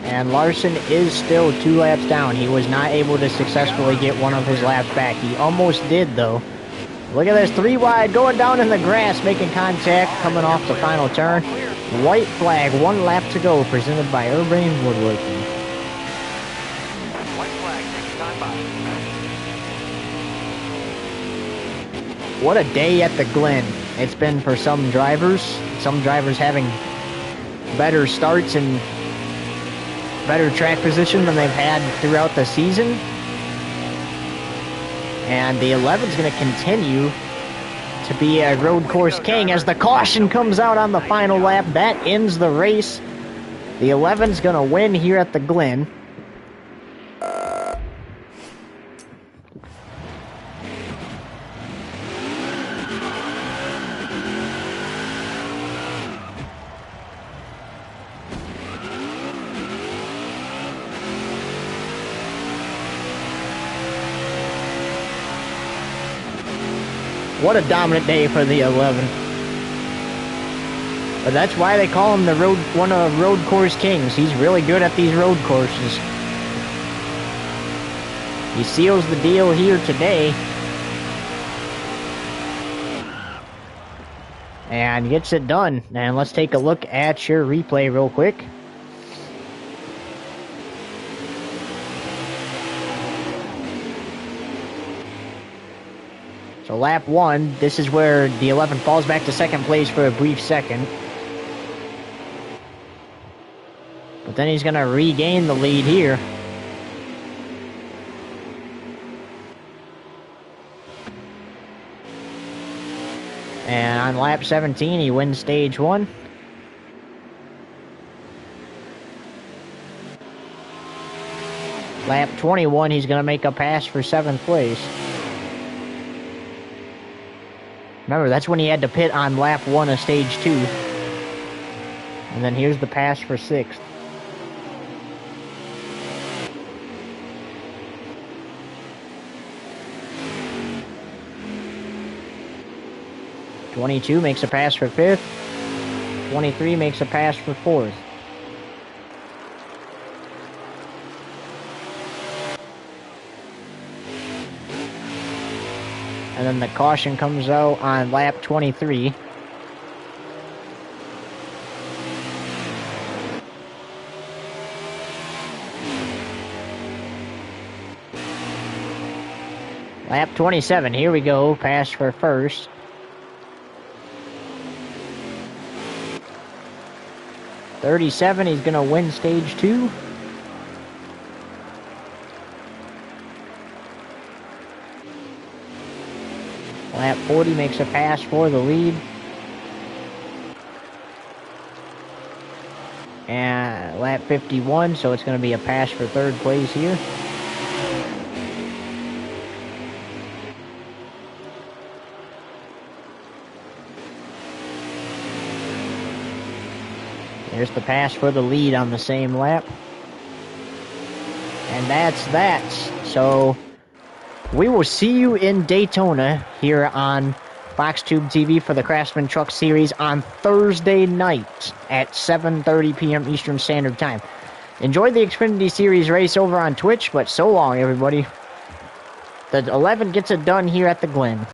Speaker 1: And Larson is still 2 laps down. He was not able to successfully get one of his laps back. He almost did, though. Look at this, 3 wide, going down in the grass, making contact, coming off the final turn. White flag, 1 lap to go, presented by Urban Woodworking.
Speaker 2: White flag, taking time by.
Speaker 1: What a day at the Glen it's been for some drivers. Some drivers having better starts and better track position than they've had throughout the season. And the 11's going to continue to be a road course king as the caution comes out on the final lap. That ends the race. The 11's going to win here at the Glen. What a dominant day for the 11. But that's why they call him one of the road course kings. He's really good at these road courses. He seals the deal here today. and gets it done. And let's take a look at your replay real quick. So lap 1, this is where the 11 falls back to second place for a brief second. But then he's going to regain the lead here. And on lap 17, he wins stage 1. Lap 21, he's going to make a pass for 7th place. Remember, that's when he had to pit on lap 1 of stage 2. And then here's the pass for 6th. '22 makes a pass for 5th. 23 makes a pass for 4th. And then the caution comes out on lap 23. Lap 27, here we go, pass for 1st. '37, he's gonna win stage 2. Lap 40 makes a pass for the lead. And lap 51, so it's going to be a pass for 3rd place here. There's the pass for the lead on the same lap. And that's that. So we will see you in Daytona here on FoxTube TV for the Craftsman Truck Series on Thursday night at 7:30 p.m. Eastern Standard Time. Enjoy the Xfinity Series race over on Twitch, but so long, everybody. The 11 gets it done here at the Glen.